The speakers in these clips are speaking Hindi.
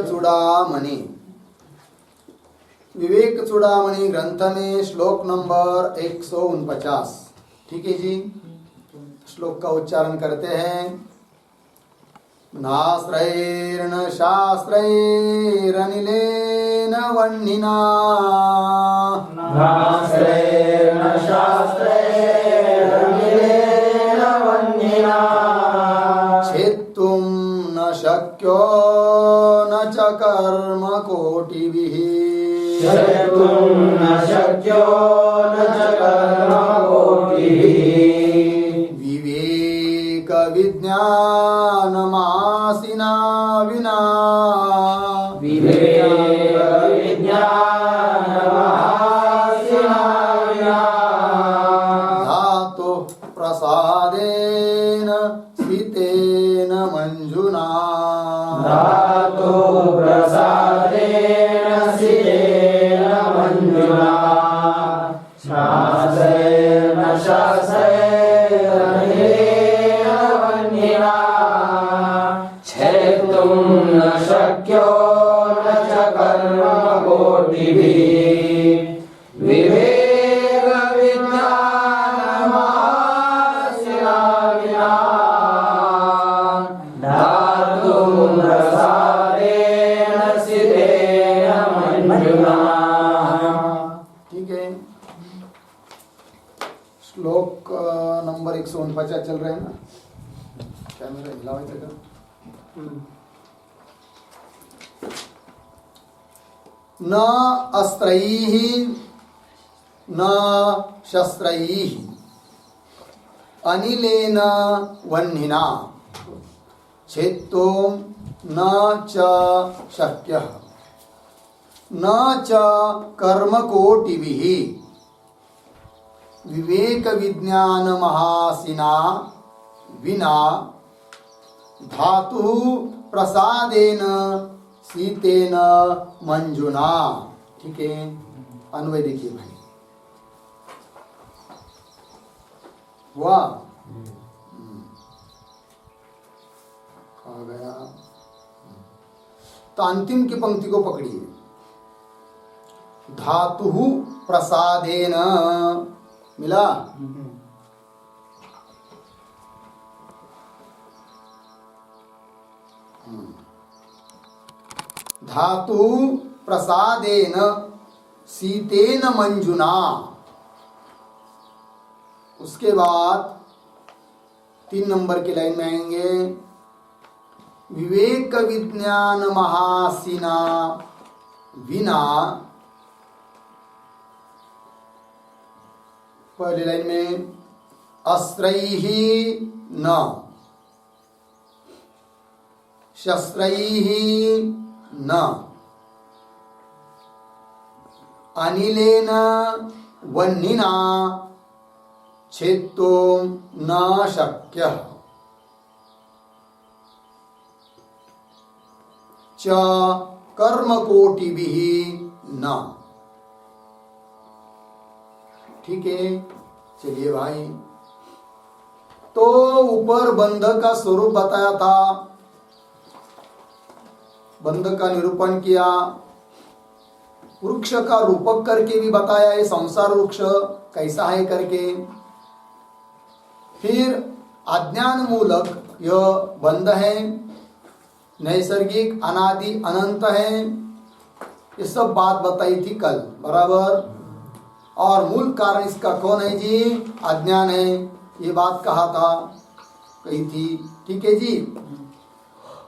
चूड़ामणि। विवेक चूड़ामणि ग्रंथ में श्लोक नंबर 149। ठीक है जी, श्लोक का उच्चारण करते हैं। नास्त्रैर्न शास्त्रैरनिलेन वह्निना, नास्त्रैर्न शास्त्रैरनिलेन वह्निना, छेत्तुं न शक्यो न च कर्म कोटिभिः, छेत्तुं न शक्यो न च कर्म कोटिभिः, विवेक विज्ञानमासिना विना, विवेक विज्ञानमासिना विना, धातु प्रसादेन स्थितेन मंजुना, धातु प्रसादेन स्थितेन मंजुना, शास्त्रेण शास्त्रैरनिलेन वह्निना, छेत्तुं न शक्यो न च कर्म कोटिभिः, विवेक विज्ञानमासिना विना, धातु प्रसादेन स्थितेन मंजुना। ठीक है। श्लोक नंबर 149 चल रहे हैं ना। क्या मेरा हिलावायचं का? न अस्त्रैः न शस्त्रैः अनिलेन वह्निना, छेत्तुं न च शक्यः न च कर्मकोटिभिः, विवेक विज्ञान महासिना विना, धातु प्रसादेन शीतेन मंजुना। ठीक है, अन्वय देखिए भाई। वाह, कहा गया। तो अंतिम की पंक्ति को पकड़िए। धातु प्रसादेन मिला, धातु प्रसादेन शीतेन मंजुना। उसके बाद 3 नंबर की लाइन में आएंगे। विवेक विज्ञान महासिना विना, पहली लाइन में अस्त्रैः न शस्त्रैः न अनिलेन वह्निना, छेत्तुं न शक्यः च कर्मकोटिभिः न। ठीक है, चलिए भाई। तो ऊपर बंध का स्वरूप बताया था, बंध का निरूपण किया, वृक्ष का रूपक करके भी बताया है, संसार वृक्ष कैसा है करके। फिर अज्ञान मूलक यह बंध है, नैसर्गिक अनादि अनंत है, ये सब बात बताई थी कल, बराबर। और मूल कारण इसका कौन है जी? अज्ञान है, ये बात कहा था, कही थी। ठीक है जी।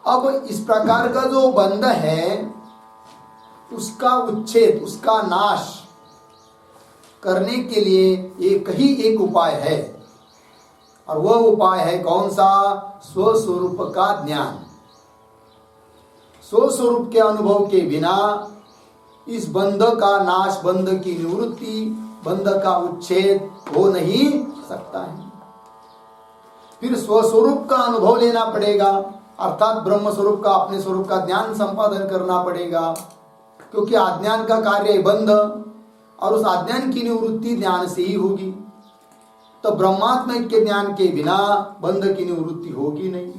अब इस प्रकार का जो बंध है, उसका उच्छेद, उसका नाश करने के लिए एक ही एक उपाय है, और वह उपाय है कौन सा? स्वस्वरूप का ज्ञान। स्वस्वरूप के अनुभव के बिना इस बंध का नाश, बंध की निवृत्ति, बंध का उच्छेद हो नहीं सकता है। फिर स्वस्वरूप का अनुभव लेना पड़ेगा, अर्थात ब्रह्म स्वरूप का, अपने स्वरूप का ज्ञान संपादन करना पड़ेगा, क्योंकि अज्ञान का कार्य है बंध, और उस अज्ञान की निवृत्ति ज्ञान से ही होगी। तो ब्रह्मात्मैक्य ज्ञान के बिना बंध की निवृत्ति होगी नहीं,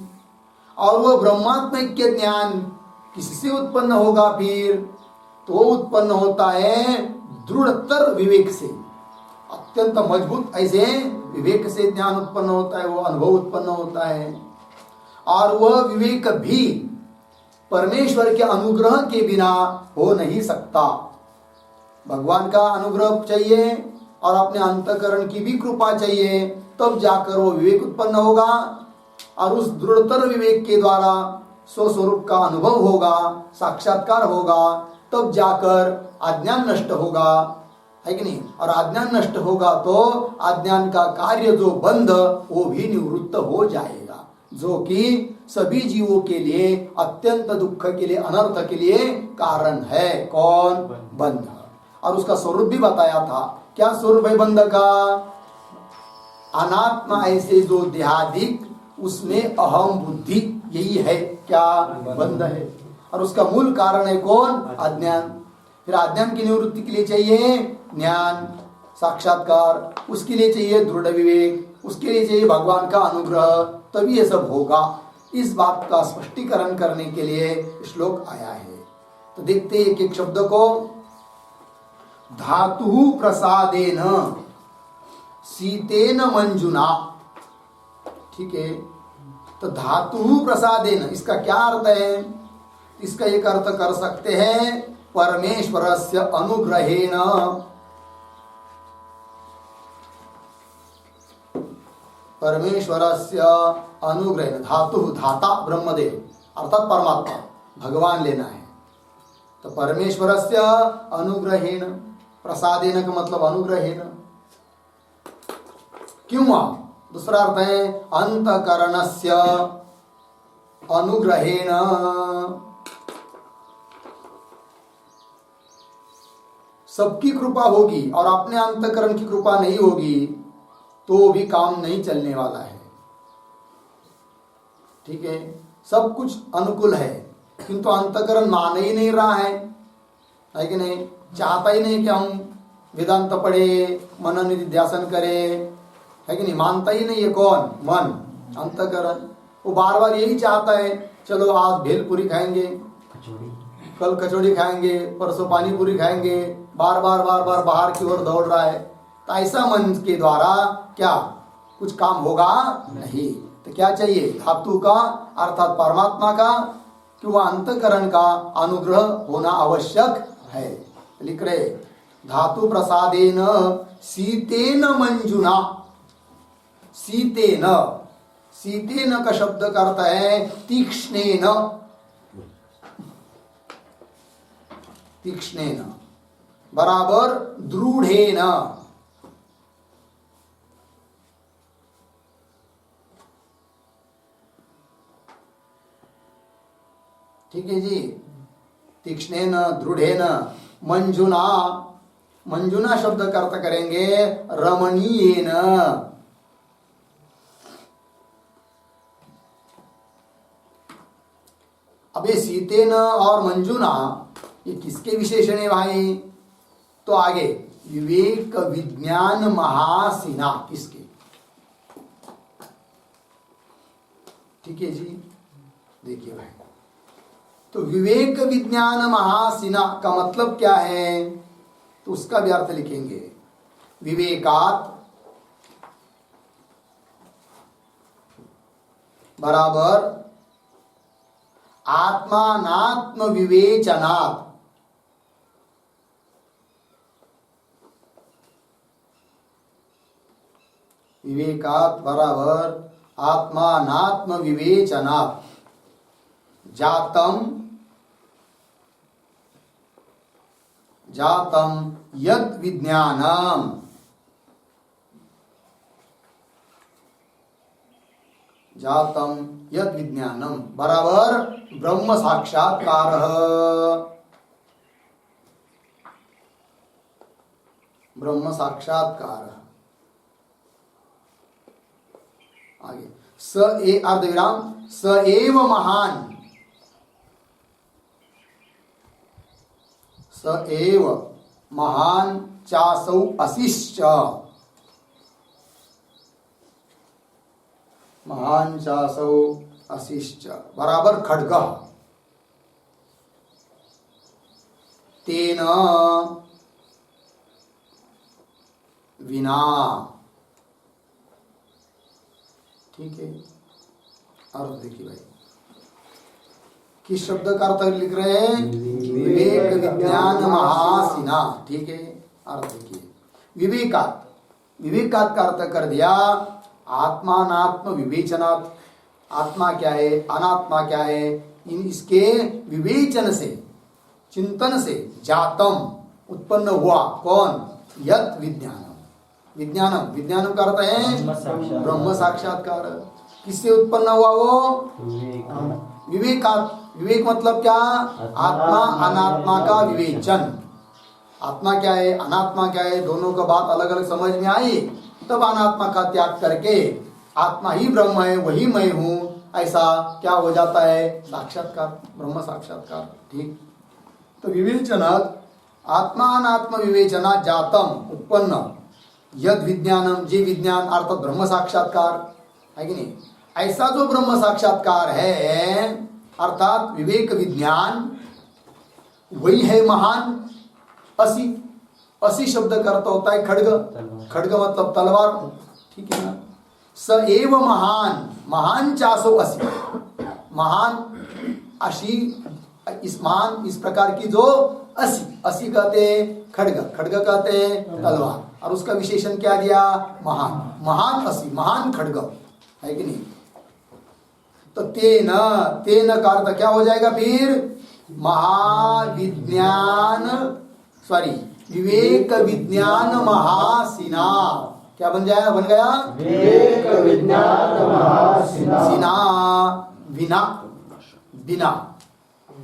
और वह ब्रह्मात्मैक्य ज्ञान किससे उत्पन्न होगा फिर? तो उत्पन्न होता है दृढ़तर विवेक से। अत्यंत मजबूत ऐसे विवेक से ज्ञान उत्पन्न होता है, वो अनुभव उत्पन्न होता है। और वह विवेक भी परमेश्वर के अनुग्रह के बिना हो नहीं सकता। भगवान का अनुग्रह चाहिए और अपने अंतःकरण की भी कृपा चाहिए, तब जाकर वो विवेक उत्पन्न होगा। और उस दृढ़तर विवेक के द्वारा स्वस्वरूप का अनुभव होगा, साक्षात्कार होगा, तब जाकर अज्ञान नष्ट होगा, है कि नहीं? और अज्ञान नष्ट होगा तो अज्ञान का कार्य जो बंध वो भी निवृत्त हो जाएगा, जो कि सभी जीवों के लिए अत्यंत दुख के लिए, अनर्थ के लिए कारण है। कौन? बंध। और उसका स्वरूप भी बताया था। क्या स्वरूप है बंध का? अनात्मा ऐसे जो देहादिक, उसमें अहम बुद्धि, यही है क्या? बंध है। और उसका मूल कारण है कौन? अज्ञान। फिर अज्ञान की निवृत्ति के लिए चाहिए ज्ञान, साक्षात्कार, उसके लिए चाहिए दृढ़ विवेक, उसके लिए चाहिए भगवान का अनुग्रह, तभी ये सब होगा। इस बात का स्पष्टीकरण करने के लिए श्लोक आया है। तो देखते हैं एक एक शब्द को। धातु प्रसादेन शीतेन मंजुना, ठीक है। तो धातु प्रसादेन, इसका क्या अर्थ है? इसका एक अर्थ कर सकते हैं परमेश्वरस्य अनुग्रहेण, परमेश्वरस्य अनुग्रहेण। धातु धाता ब्रह्मदेव अर्थात परमात्मा, भगवान लेना है। तो परमेश्वरस्य अनुग्रहेण, प्रसादेन का मतलब अनुग्रहेण। क्यों? दूसरा अर्थ है अंतःकरणस्य अनुग्रहेण। सबकी कृपा होगी और अपने अंतःकरण की कृपा नहीं होगी तो भी काम नहीं चलने वाला है, ठीक है। सब कुछ अनुकूल है किंतु अंतःकरण मान ही नहीं रहा है कि नहीं? चाहता ही नहीं कि हम वेदांत पढ़े, मनन निधिध्यासन करें, है कि नहीं? मानता ही नहीं है। कौन? मन, अंतःकरण। वो बार बार यही चाहता है, चलो आज भेलपुरी खाएंगे, कल कचौड़ी खाएंगे, परसों पानी पूरी खाएंगे, बार बार बाहर की ओर दौड़ रहा है। तो ऐसा मन के द्वारा क्या कुछ काम होगा? नहीं। तो क्या चाहिए? धातु का अर्थात परमात्मा का कि वह अंतःकरण का अनुग्रह होना आवश्यक है। लिख रहे धातु प्रसादेन शीतेन मंजुना। शीतेन, शीतेन का शब्द का अर्थ है तीक्ष्णेन, तीक्ष्णेन बराबर दृढ़ेन। ठीक है जी। तीक्ष्णेन दृढ़ेन मंजुना, मंजुना शब्द का अर्थ करेंगे रमणीयेन। अब ये शीतेन और मंजुना ये किसके विशेषण है भाई? तो आगे विवेक विज्ञान महासिना, किसके? ठीक है जी। देखिए भाई, तो विवेक विज्ञान महासिना का मतलब क्या है? तो उसका भी अर्थ लिखेंगे विवेकात बराबर आत्मानात्म विवेचनात्। विवेकात् बराबर आत्मानात्म विवेचनात् जातम यद विज्ञानम, जातम यद विज्ञानम बराबर ब्रह्म साक्षात्कार। ब्रह्म साक्षात्कार। आगे स ए अर्धविराम स एव महान, स एव महान चासौ अशिश्च, महान चासौ अशिश्च बराबर खड्ग। तेन विना। ठीक है, अर्थ देखिए भाई, किस शब्द का अर्थ लिख रहे हैं? विवेक विज्ञान महासिना। ठीक है, अर्थ देखिए, विवेकात, विवेकात का अर्थ कर दिया आत्मानात्म विवेचनात्। आत्मा क्या है, अनात्मा क्या है, इसके विवेचन से, चिंतन से जातम उत्पन्न हुआ कौन? यत् विज्ञानम। विज्ञानम, विज्ञानम का अर्थ है ब्रह्म साक्षात्कार। किससे उत्पन्न हुआ वो? विवेकात। विवेक मतलब क्या? आत्मा अनात्मा का विवेचन। आत्मा क्या है, अनात्मा क्या है, दोनों का बात अलग अलग समझ में आई, तब अनात्मा का त्याग करके आत्मा ही ब्रह्म है, वही मैं हूं, ऐसा क्या हो जाता है? साक्षात्कार, ब्रह्म साक्षात्कार। ठीक, तो विवेचनात्, आत्मा अनात्म विवेचना जातम उत्पन्न यद विज्ञानम, जे विज्ञान अर्थात ब्रह्म साक्षात्कार है कि नहीं? ऐसा जो ब्रह्म साक्षात्कार है अर्थात विवेक विज्ञान, वही है महान। असी, असी शब्द का अर्थ होता है खड्ग। खड्ग मतलब तलवार। ठीक है ना? स एव महान, महान चासो असी, महान अशी, इस महान इस प्रकार की जो असी, असी कहते खड्ग, खड्ग कहते तलवार, और उसका विशेषण क्या दिया? महान, महान असी, महान खड्ग है कि नहीं? तो तेन, तेन का अर्थ क्या हो जाएगा फिर? महाविज्ञान, सॉरी विवेक विज्ञान महासिना। क्या बन जाएगा? बन गया विवेक विज्ञान महासिना। सिना, बिना, बिना,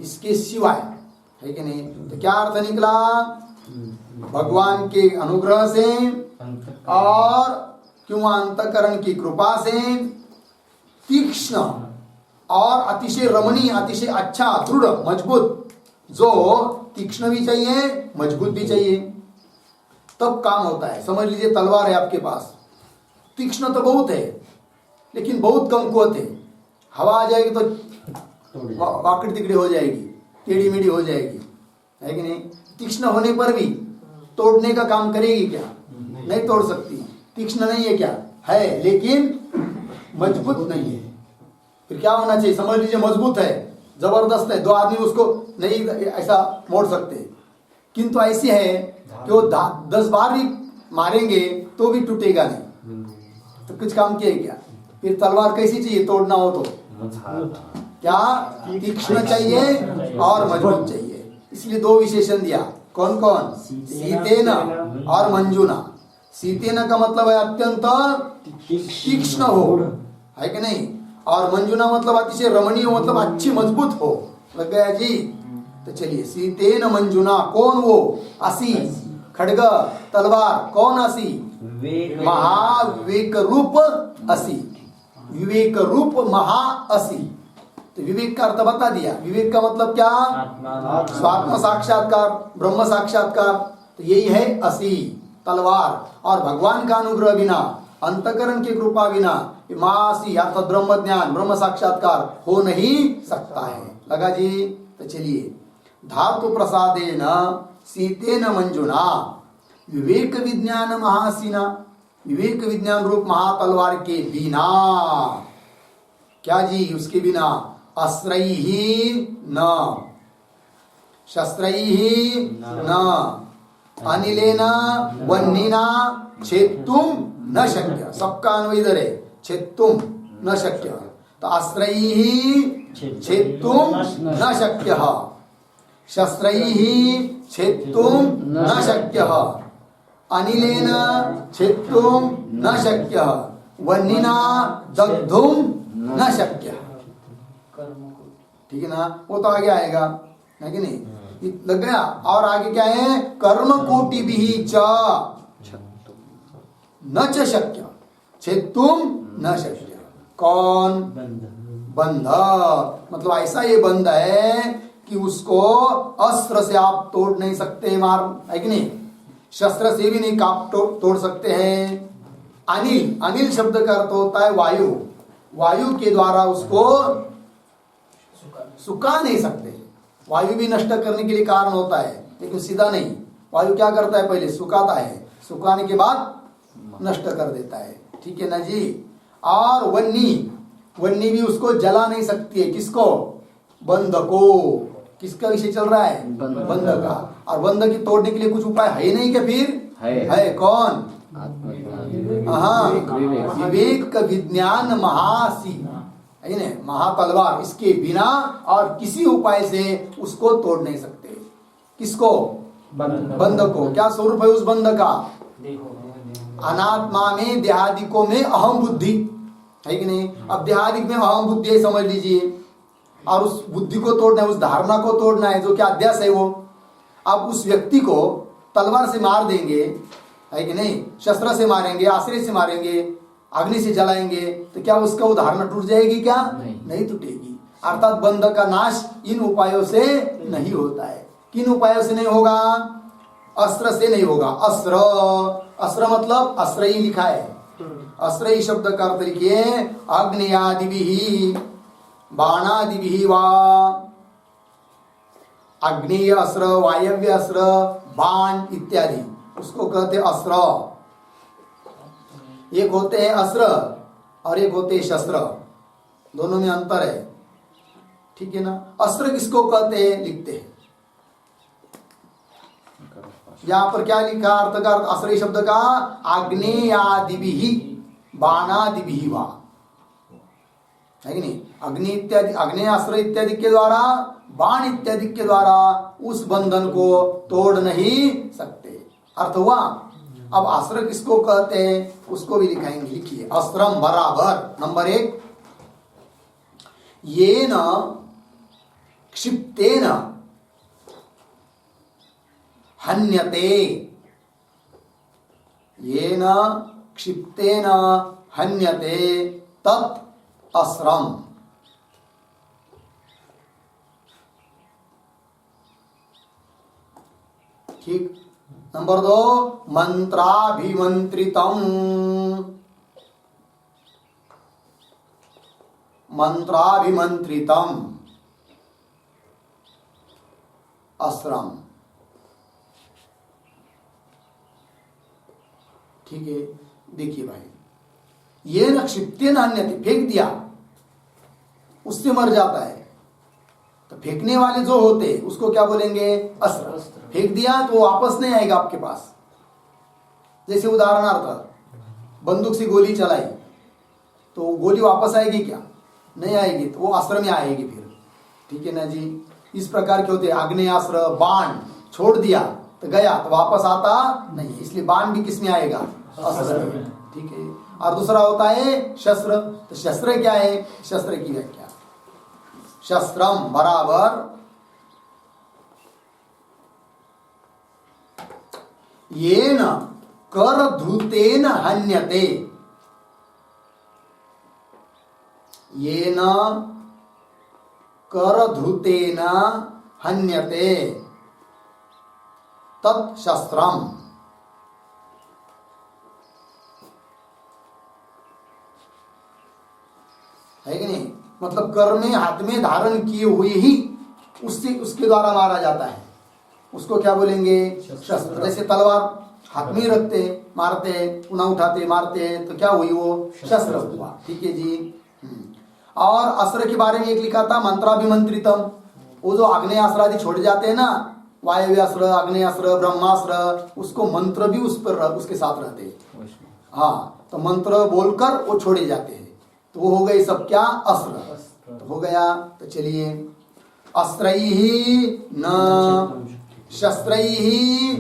इसके सिवाय है कि नहीं? तो क्या अर्थ निकला? भगवान के अनुग्रह से और क्यों अंतकरण की कृपा से तीक्ष्ण और अतिशय रमणीय, अतिशय अच्छा, दृढ़, मजबूत, जो तीक्ष्ण भी चाहिए, मजबूत भी चाहिए, तब काम होता है। समझ लीजिए तलवार है आपके पास, तीक्ष्ण तो बहुत है लेकिन बहुत कमकुवत है। हवा आ जाएगी तो वाकड़ी तिकड़ी हो जाएगी, टेढ़ी मेढ़ी हो जाएगी, है कि नहीं? तीक्ष्ण होने पर भी तोड़ने का काम करेगी क्या? नहीं तोड़ सकती। तीक्ष्ण नहीं है क्या? है, लेकिन मजबूत नहीं है। फिर क्या होना चाहिए? समझ लीजिए मजबूत है, जबरदस्त है, दो आदमी उसको नहीं ऐसा मोड़ सकते, किंतु ऐसी है कि वो 10 बार भी मारेंगे तो भी टूटेगा नहीं। तो कुछ काम किया क्या? फिर तलवार कैसी चाहिए तोड़ना हो तो? क्या? तीक्ष्ण चाहिए और मजबूत चाहिए। इसलिए 2 विशेषण दिया। कौन कौन? सीतेन और मंजुना। सीतेन का मतलब है अत्यंत तीक्ष्ण हो, है कि नहीं? और मंजुना मतलब अतिशय रमणीय, मतलब अच्छी मजबूत हो। लग गया जी? तो चलिए, सीतेन मंजुना, कौन वो? असी, खड्ग, तलवार, कौन असी? महाविवेक रूप असी, विवेक रूप महा असी। तो विवेक का अर्थ बता दिया। विवेक का मतलब क्या? स्वात्म साक्षात्कार, ब्रह्म साक्षात्कार। तो यही है असी, तलवार। और भगवान का अनुग्रह बिना, अंतकरण की कृपा बिना मासी अर्थात ब्रह्म ज्ञान, ब्रह्म साक्षात्कार हो नहीं सकता है। लगा जी? तो चलिए, धातु प्रसादेन सीतेन मंजुना विवेक विज्ञान महासिना, विवेक विज्ञान रूप महातलवार के बिना, क्या जी? उसके बिना अस्त्रैहि न, शस्त्रैहि न, अनिलेन वह्निना छेत्तुम न शक्य। सबका अन्वय इधर है, छेत्तुम न शक्य। तो अस्त्रैहि छेत्तुम न शक्य, शस्त्रैहि छेत्तुम न शक्य, अनिलेन छेत्तुम न शक्य, वह्निना दग्धुम न शक्य। ठीक है ना? वो तो आगे आएगा, है कि नहीं? लग गया? और आगे क्या है? कर्म कोटि भी च न च शक्य छेत्तुम न शक्य। कौन? बंध, मतलब ऐसा ये बंध है कि उसको अस्त्र से आप तोड़ नहीं सकते, मार, है कि नहीं? शस्त्र से भी नहीं काट तोड़ सकते हैं। अनिल, अनिल शब्द का अर्थ होता है वायु, वायु के द्वारा उसको सुखा नहीं सकते। वायु भी नष्ट करने के लिए कारण होता है, लेकिन सीधा नहीं। वायु क्या करता है, पहले सुखाता है, सुखाने के बाद नष्ट कर देता है, ठीक है ना जी। और वन्नी भी उसको जला नहीं सकती है, किसको, बंध को। किसका विषय चल रहा है, बंध का। और बंध की तोड़ने के लिए कुछ उपाय है नहीं क्या, फिर है कौन, हाँ, विवेक विज्ञान महासी है ना, महातलवार, इसके बिना और किसी उपाय से उसको तोड़ नहीं सकते। किसको, बंध को। क्या स्वरूप है उस बंध का, अनात्मा में देहादिकों में अहम बुद्धि है कि नहीं। अब देहादिक में अहम बुद्धि है समझ लीजिए, और उस बुद्धि को तोड़ना है, उस धारणा को तोड़ना है जो क्या अध्यास है वो। अब उस व्यक्ति को तलवार से मार देंगे है कि नहीं, शस्त्र से मारेंगे, आश्रय से मारेंगे, अग्नि से जलाएंगे, तो क्या उसका वो धारणा टूट जाएगी क्या, नहीं टूटेगी। अर्थात बंध का नाश इन उपायों से नहीं होता है। किन उपायों से नहीं होगा, अस्त्र से नहीं होगा। अस्त्र, अस्त्र मतलब अस्त्रयी लिखा है, अस्त्रयी शब्द का अर्थ लिखिए अग्नियादिभिः बाणादिभिः वा। अग्नि अस्त्र, वायव्य अस्त्र, बाण इत्यादि उसको कहते अस्त्र। एक होते हैं अस्त्र और एक होते हैं शस्त्र, दोनों में अंतर है, ठीक है ना। अस्त्र किसको कहते हैं, लिखते हैं यहां पर क्या लिखा, अर्थ का अस्त्र शब्द का अग्नेयादिभिः बाणादिभिः वा, है कि नहीं। अग्नि इत्यादि, अग्नेयास्त्र इत्यादि के द्वारा, बाण इत्यादि के द्वारा उस बंधन को तोड़ नहीं सकते। अर्थ हुआ। अब अस्त्र किसको कहते हैं उसको भी लिखाएंगे, लिखिए अस्त्रम बराबर नंबर 1, येन क्षिप्तेन हन्यते, येन क्षिप्तेन हन्यते तत् अस्त्रम। ठीक। नंबर 2, मंत्राभिमंत्रितम, मंत्राभिमंत्रितम अस्त्रम, ठीक है। देखिए भाई, ये न क्षिप्तेन हन्यते, फेंक दिया उससे मर जाता है, तो फेंकने वाले जो होते उसको क्या बोलेंगे, अस्त्र। फेंक दिया तो वापस नहीं आएगा आपके पास। जैसे उदाहरणार्थ बंदूक से गोली चलाई तो गोली वापस आएगी क्या, नहीं आएगी, तो वो अस्त्र में आएगी फिर, ठीक है ना जी। इस प्रकार के होते आग्नेयास्त्र, बाण छोड़ दिया तो गया तो वापस आता नहीं, इसलिए बाण भी किस में आएगा, अस्त्र में, ठीक है। और दूसरा होता है शस्त्र, तो शस्त्र क्या है, शस्त्र की व्याख्या शस्त्रम बराबर येन करधृतेन हन्यते, येन करधृतेन हन्यते तत् शस्त्रम। है कि नहीं, मतलब कर में हाथ में धारण किए हुए ही उससे उसके द्वारा मारा जाता है, उसको क्या बोलेंगे, शस्त्र। जैसे तलवार हाथ में रखते मारते, पुनः उठाते मारते, तो क्या हुई वो शस्त्र हुआ, ठीक है जी। और अस्त्र के बारे में एक लिखा था मंत्राभिमंत्रितम, वो जो आग्नेयास्त्र आदि छोड़ जाते हैं ना, वायव्यास्त्र, आग्नेयास्त्र, ब्रह्मास्त्र, उसको मंत्र भी उस पर उसके साथ रहते हैं, हाँ, तो मंत्र बोलकर वो छोड़े जाते हैं, तो वो हो गए सब क्या, अस्त्र तो हो गया। तो चलिए अस्त्रैहि न शस्त्रैहि,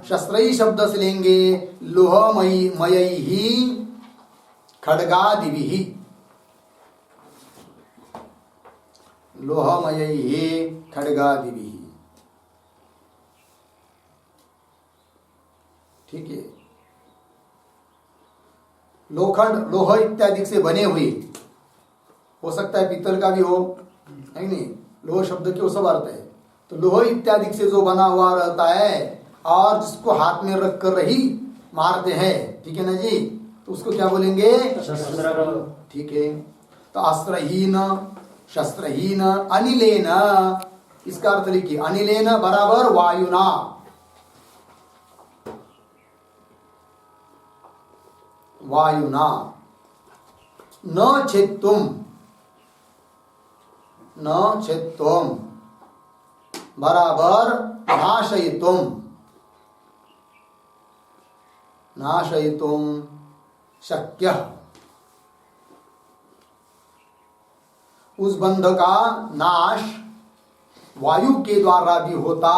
शस्त्रैहि शब्द से लेंगे लोहमयैहि खड्गादिभिः, लोहमयैहि खड्गादिभिः, ठीक है। लोखंड, लोह इत्यादि से बने हुए, हो सकता है पीतल का भी हो, है नहीं, लोह शब्द के वो सब अर्थ है। तो लोह इत्यादि से जो बना हुआ रहता है और जिसको हाथ में रख कर ही मारते हैं, ठीक है ना जी, तो उसको क्या बोलेंगे, शस्त्र, ठीक है। तो अस्त्रहीन, शस्त्रहीन, अनिलेन, इसका अर्थ लिखिए, अनिलेन बराबर वायुना। वायुना न छेत्तुम, न छेत्तुम बराबर नाशयितुम। नाशयितुम शक्य। उस बंध का नाश वायु के द्वारा भी होता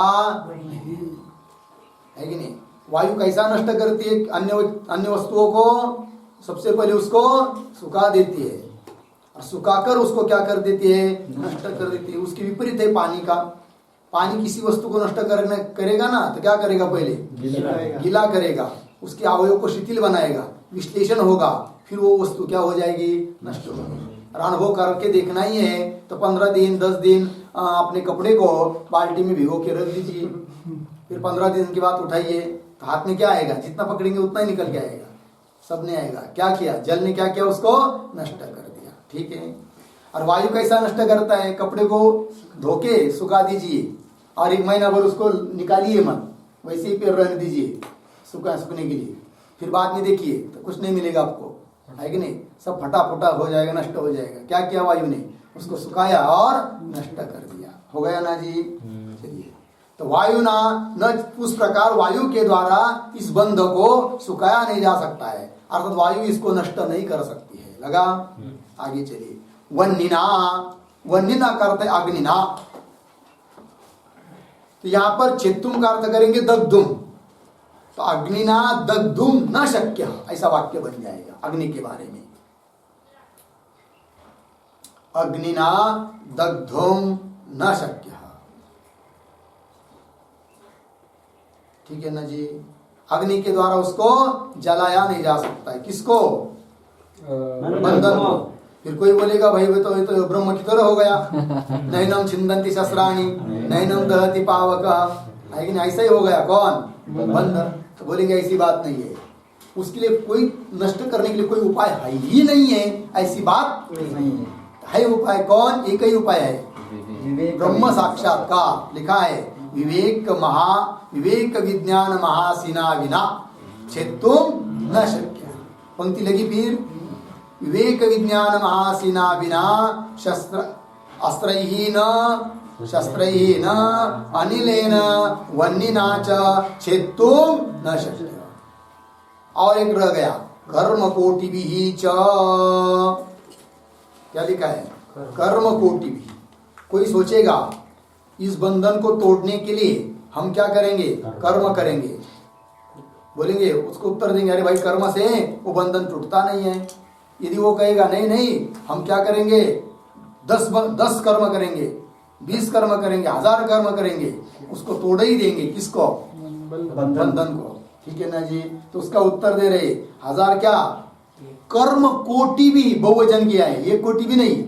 है कि नहीं? वायु कैसा नष्ट करती है अन्य वस्तुओं को? सबसे पहले उसको सुखा देती है, और सुखाकर उसको क्या कर देती है? नष्ट कर देती है। उसकी विपरीत है पानी का। पानी किसी वस्तु को नष्ट करेगा ना तो क्या करेगा? पहले गीला करेगा, उसके अवयव को शिथिल बनाएगा, विश्लेषण होगा, फिर वो वस्तु क्या हो जाएगी? नष्ट हो जाएगी। अनुभव करके देखना ही है तो 15 दिन 10 दिन अपने कपड़े को बाल्टी में भिगो के रख दीजिए, फिर 15 दिन के बाद उठाइए तो हाथ में क्या आएगा? जितना पकड़ेंगे उतना ही निकल के आएगा, सब नहीं आएगा। क्या किया? जल ने क्या किया? उसको नष्ट कर दिया। ठीक है। और वायु कैसा नष्ट करता है? कपड़े को धोके सुखा दीजिए और 1 महीना भर उसको निकालिए मत, वैसे ही फिर रहने दीजिए सूखने के लिए, फिर बाद में देखिए तो कुछ नहीं मिलेगा आपको, है कि नहीं? सब फटा फटा हो जाएगा, नष्ट हो जाएगा। क्या किया वायु ने? उसको सुखाया और नष्ट कर दिया। हो गया ना जी? चलिए, तो वायु ना न उस प्रकार वायु के द्वारा इस बंध को सुखाया नहीं जा सकता है, अर्थात वायु इसको नष्ट नहीं कर सकती है। लगा? आगे चलिए। वन्निना, वन्निना करते अग्निना, तो यहां पर चित्तुम का अर्थ करेंगे दग्धुम, तो अग्निना दग्धुम न शक्य, ऐसा वाक्य बन जाएगा अग्नि के बारे में। अग्निना दग्धुम न शक्य। ठीक है ना जी? अग्नि के द्वारा उसको जलाया नहीं जा सकता है। किसको? बंधन को। फिर कोई बोलेगा भाई वो तो ब्रह्म की तरह हो गया, नैनम छिंदंती शस्त्राणि नैनम दहति पावक, लेकिन ऐसा ही हो गया। कौन? बंधन। तो बोलेंगे ऐसी बात नहीं है, उसके लिए कोई नष्ट करने के लिए कोई उपाय है ही नहीं है, ऐसी बात नहीं है। उपाय कौन? एक ही उपाय है, ब्रह्म साक्षात्कार। लिखा है विवेक विज्ञान महासिना विना छेत्तुम न शक्य। पंक्ति लगी फिर, विवेक विज्ञान महासिना बिना शस्त्रैः न अनिलेन वह्निना च छेत्तुम न शक्य। और एक रह गया, कर्म कोटिभिः च। क्या लिखा है? कर्म कोटिभिः। कोई सोचेगा इस बंधन को तोड़ने के लिए हम क्या करेंगे? कर्म करेंगे। बोलेंगे, उसको उत्तर देंगे, अरे भाई कर्म से वो बंधन टूटता नहीं है। यदि वो कहेगा नहीं नहीं हम क्या करेंगे? 10 कर्म करेंगे, 20 कर्म करेंगे, 1000 कर्म करेंगे, उसको तोड़ ही देंगे। किसको? बंधन को। ठीक है ना जी? तो उसका उत्तर दे रहे 1000 क्या? कर्म कोटि भी बहुवचन किया है, ये कोटि भी नहीं,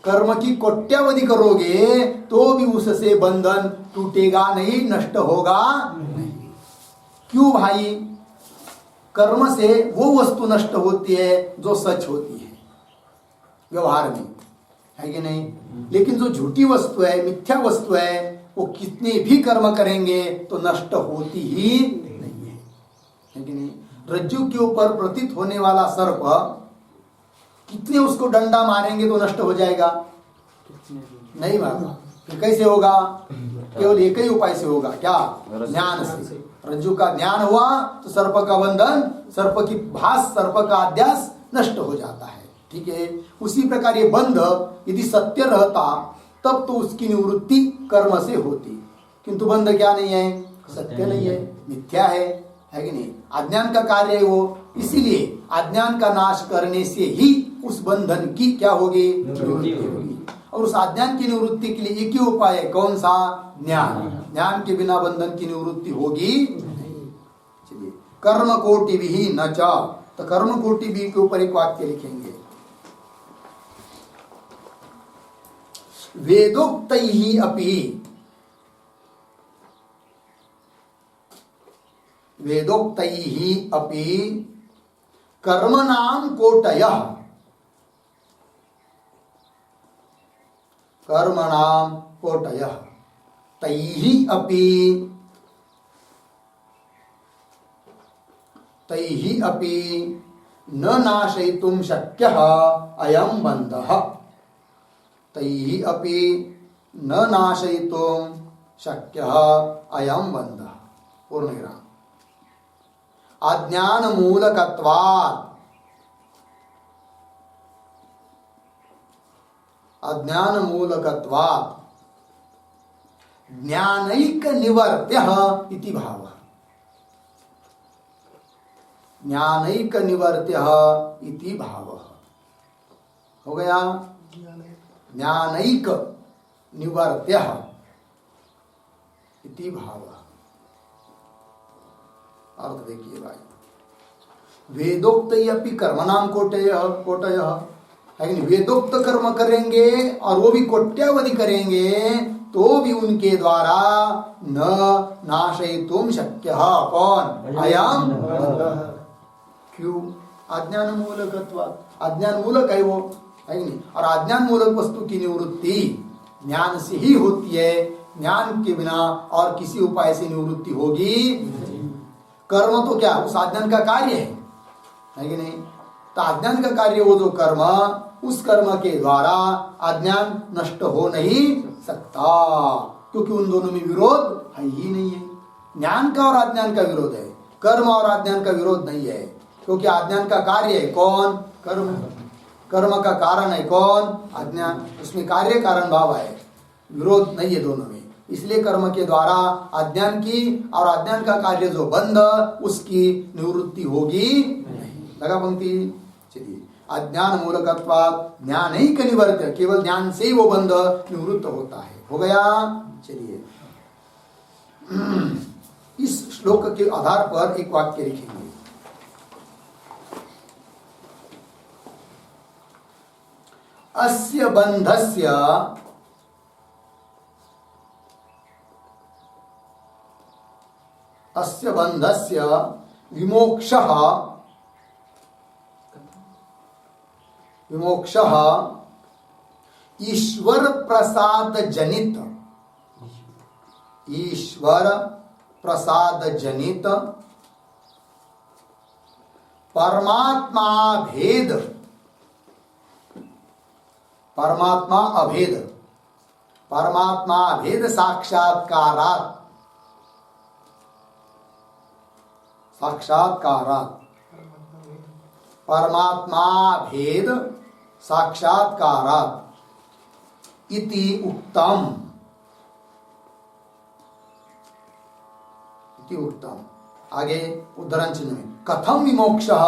कर्म की कोट्यावधि करोगे तो भी उससे बंधन टूटेगा नहीं, नष्ट होगा नहीं। क्यों भाई? कर्म से वो वस्तु नष्ट होती है जो सच होती है व्यवहार में, है कि नहीं? लेकिन जो झूठी वस्तु है, मिथ्या वस्तु है, वो कितने भी कर्म करेंगे तो नष्ट होती ही नहीं है कि नहीं? रज्जु के ऊपर प्रतीत होने वाला सर्प, कितने उसको डंडा मारेंगे तो नष्ट हो जाएगा? नहीं मारेगा। फिर कैसे होगा? केवल एक ही उपाय से होगा। क्या? ज्ञान से। रज्जु का ज्ञान हुआ तो सर्प का बंधन, सर्प की भास, सर्प का अध्यास नष्ट हो जाता है। ठीक है? उसी प्रकार ये बंध यदि सत्य रहता तब तो उसकी निवृत्ति कर्म से होती, किंतु बंध क्या नहीं है? सत्य नहीं है, मिथ्या है कि नहीं? अज्ञान का कार्य है वो, इसीलिए अज्ञान का नाश करने से ही उस बंधन की क्या होगी? निवृत्ति होगी। और उस अज्ञान की निवृत्ति के लिए एक ही उपाय है, कौन सा? ज्ञान। ज्ञान के बिना बंधन की निवृत्ति होगी नहीं। चलिए, कर्म कोटिभिः न च, तो कर्म कोटिभिः के ऊपर एक वाक्य लिखेंगे, वेदोक्तैः अपि, वेदोक्तैः अपि कर्मणां कोटयः, कर्मणां कोटयः। तैहि अपि न नाशयितुं शक्यः अयं बन्धः। तैहि अपि न नाशयितुं शक्यः अयं बन्धः। पूर्णविराम। अज्ञानमूलकत्वात् ज्ञानैक निवर्त्यः इति भावः। ज्ञानैक निवर्त्यः इति भावः। हो गया? ज्ञानैक निवर्त्यः इति भावः। अर्थ देखिए भाई, वेदोक्त अपि कर्मणाम कोटयः है कि नहीं? वेदोक्त कर्म करेंगे और वो भी कोट्यावधि करेंगे तो भी उनके द्वारा न नाशयितुं शक्यः कौन? अयम। क्यों? अज्ञान मूलकत्वात्। अज्ञान मूलक है वो, है कि नहीं? और अज्ञान मूलक वस्तु की निवृत्ति ज्ञान से ही होती है। ज्ञान के बिना और किसी उपाय से निवृत्ति होगी। कर्म तो क्या उस अज्ञान का कार्य है कि नहीं? तो अज्ञान का कार्य वो जो कर्म, उस कर्म के द्वारा अज्ञान नष्ट हो नहीं सकता, क्योंकि उन दोनों में विरोध है ही नहीं है। ज्ञान का और अज्ञान का विरोध है, कर्म और अज्ञान का विरोध नहीं है, क्योंकि अज्ञान का कार्य है कौन? कर्म। कर्म का कारण है कौन? अज्ञान। उसमें कार्य कारण भाव है, विरोध नहीं है दोनों में। इसलिए कर्म के द्वारा अज्ञान की और अज्ञान का कार्य जो बंध, उसकी निवृत्ति होगी नहीं। लगा पंक्ति? चलिए, अज्ञान मूलकत्वात् ज्ञानैक निवर्त्य, केवल ज्ञान से ही वो बंध निवृत्त होता है। हो गया? चलिए, इस श्लोक के आधार पर एक वाक्य लिखेंगे। अस्य बंधस्य विमोक्षः ईश्वर प्रसाद जनित परमात्मा अभेद साक्षात्कारात् परमात्मा भेद साक्षात्कारात् इति उक्तम। आगे उद्धरण चिन्ह में कथम विमोक्षः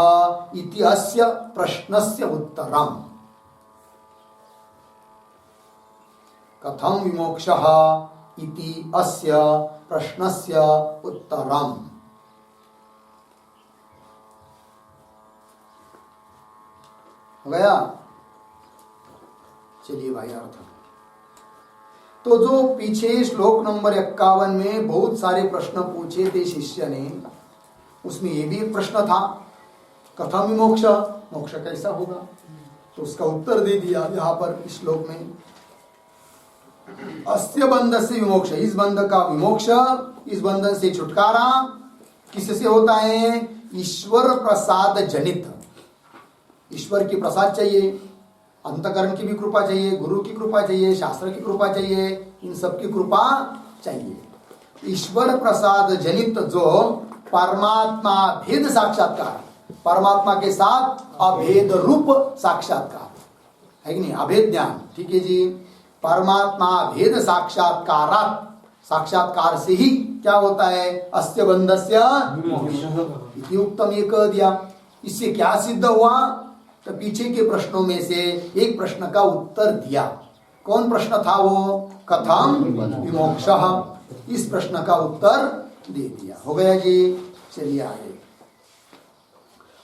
इति अस्य प्रश्नस्य उत्तरम्। कथम विमोक्षः इति अस्य प्रश्नस्य उत्तरम्। हो गया? चलिए भाई, अर्थ तो जो पीछे श्लोक नंबर 51 में बहुत सारे प्रश्न पूछे थे शिष्य ने, उसमें ये भी एक प्रश्न था, कथम विमोक्ष, मोक्ष कैसा होगा? तो उसका उत्तर दे दिया यहाँ पर इस श्लोक में। अस्य बंध से विमोक्ष, इस बंध का विमोक्ष, इस बंधन से छुटकारा किससे होता है? ईश्वर प्रसाद जनित। ईश्वर की प्रसाद चाहिए, अंतकरण की भी कृपा चाहिए, गुरु की कृपा चाहिए, शास्त्र की कृपा चाहिए, इन सब की कृपा चाहिए। ईश्वर प्रसाद जनित जो परमात्मा भेद साक्षात्कार, परमात्मा के साथ अभेद रूप साक्षात्कार है कि नहीं? अभेद ज्ञान, ठीक है जी। परमात्मा भेद साक्षात्कार से ही क्या होता है? अस्य बंधस्य इति उक्तम, ये कह दिया। इससे क्या सिद्ध हुआ? तो पीछे के प्रश्नों में से एक प्रश्न का उत्तर दिया। कौन प्रश्न था वो? कथम विमोक्षः। इस प्रश्न का उत्तर दे दिया। हो गया जी। चलिए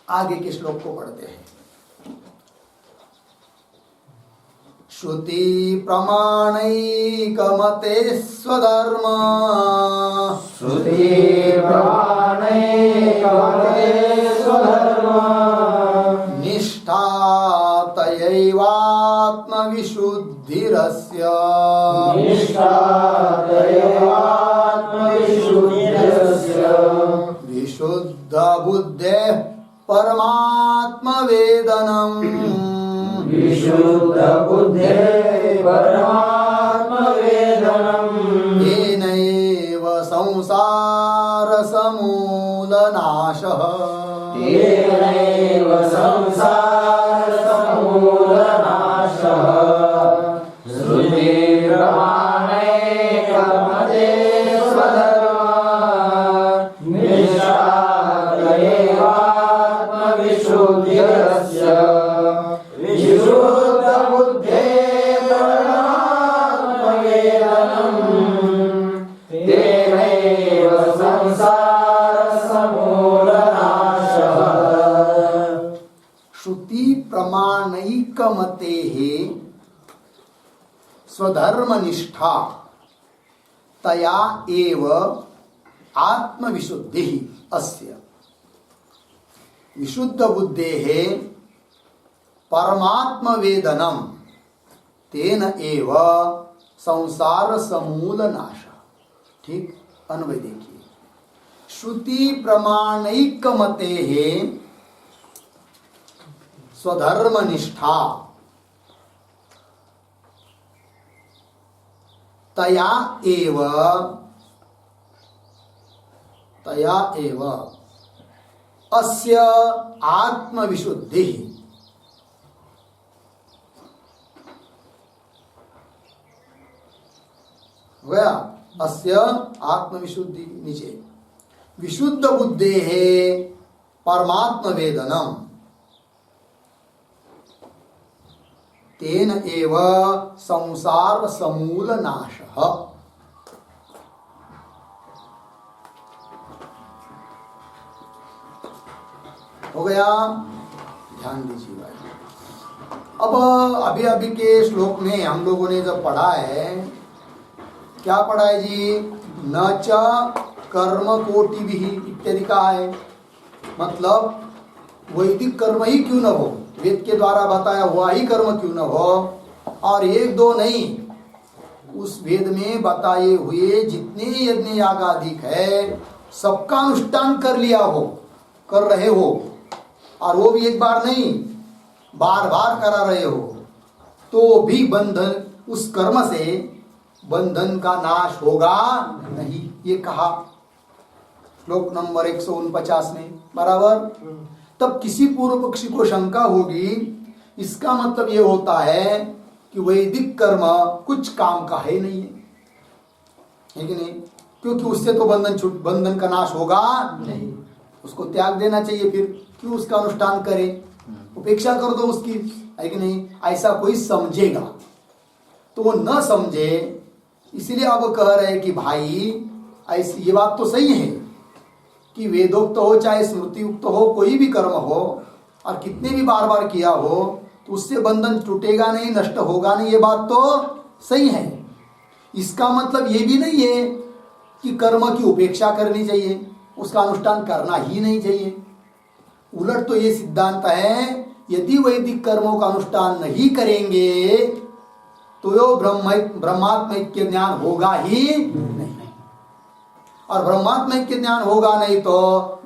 आगे के श्लोक को पढ़ते हैं। श्रुति प्रमाणैकमते स्वधर्म, श्रुति प्रमाणैकमते स्वधर्म, निष्ठा तयैवात्मविशुद्धिर्भवति, विशुद्धिरस्य निष्ठा तयोरात्मविशुद्धिरस्य विशुद्ध बुद्धेः परमात्मवेदनम् विशुद्ध बुद्धेः परमात्मवेदनम् येनैव संसारसमूलनाशः तेनैव संसारसमूलनाशः श्रुतिप्रमाणैकमते स्वधर्म निष्ठातयैवात्मविशुद्धिरस्य विशुद्धबुद्धेः परमात्मवेदनम् तेनैव संसारसमूलनाशः श्रुति प्रमाणैकमतेः स्वधर्मनिष्ठा तया एव आत्मविशुद्धिः अस्य विशुद्ध बुद्धेः परमात्मवेदनम तेन एव संसार समूल नाश। ठीक, अन्वय देखिए। श्रुति प्रमाणैकमतेः स्वधर्मनिष्ठा तया एव अस्य आत्मविशुद्धि हो गया। अस्य आत्मविशुद्धि नीचे विशुद्ध बुद्धेः परमात्म वेदनम तेन एव संसार समूल नाशः। हो गया, ध्यान दीजिए भाई। अब अभी के श्लोक में हम लोगों ने जब पढ़ा है, क्या पढ़ा है जी? न च कर्म कोटि भी इत्यादि का है। मतलब वैदिक कर्म ही क्यों न हो, वेद के द्वारा बताया हुआ ही कर्म क्यों न हो, और एक दो नहीं, उस वेद में बताए हुए जितने यज्ञ यागादिक है सबका अनुष्ठान कर लिया हो, कर रहे हो, और वो भी एक बार नहीं बार बार करा रहे हो, तो भी बंधन, उस कर्म से बंधन का नाश होगा नहीं, ये कहा श्लोक नंबर 149 में, बराबर। तब किसी पूर्व पक्षी को शंका होगी, इसका मतलब ये होता है कि वैदिक कर्म कुछ काम का है नहीं है कि नहीं? क्योंकि उससे तो बंधन का नाश होगा नहीं, उसको त्याग देना चाहिए, फिर क्यों उसका अनुष्ठान करें, उपेक्षा कर दो उसकी, है कि नहीं? ऐसा कोई समझेगा तो वो न समझे, इसलिए अब कह रहे हैं कि भाई ऐसी ये बात तो सही है कि वेदोक्त हो चाहे स्मृतियुक्त हो, कोई भी कर्म हो और कितने भी बार बार किया हो तो उससे बंधन टूटेगा नहीं, नष्ट होगा नहीं, ये बात तो सही है। इसका मतलब ये भी नहीं है कि कर्म की उपेक्षा करनी चाहिए, उसका अनुष्ठान करना ही नहीं चाहिए। उलट तो ये सिद्धांत है, यदि वैदिक कर्मों का अनुष्ठान नहीं करेंगे तो यो ब्रह्मात्मैक्य ज्ञान होगा ही नहीं, और ब्रह्मात्मैक्य ज्ञान होगा नहीं तो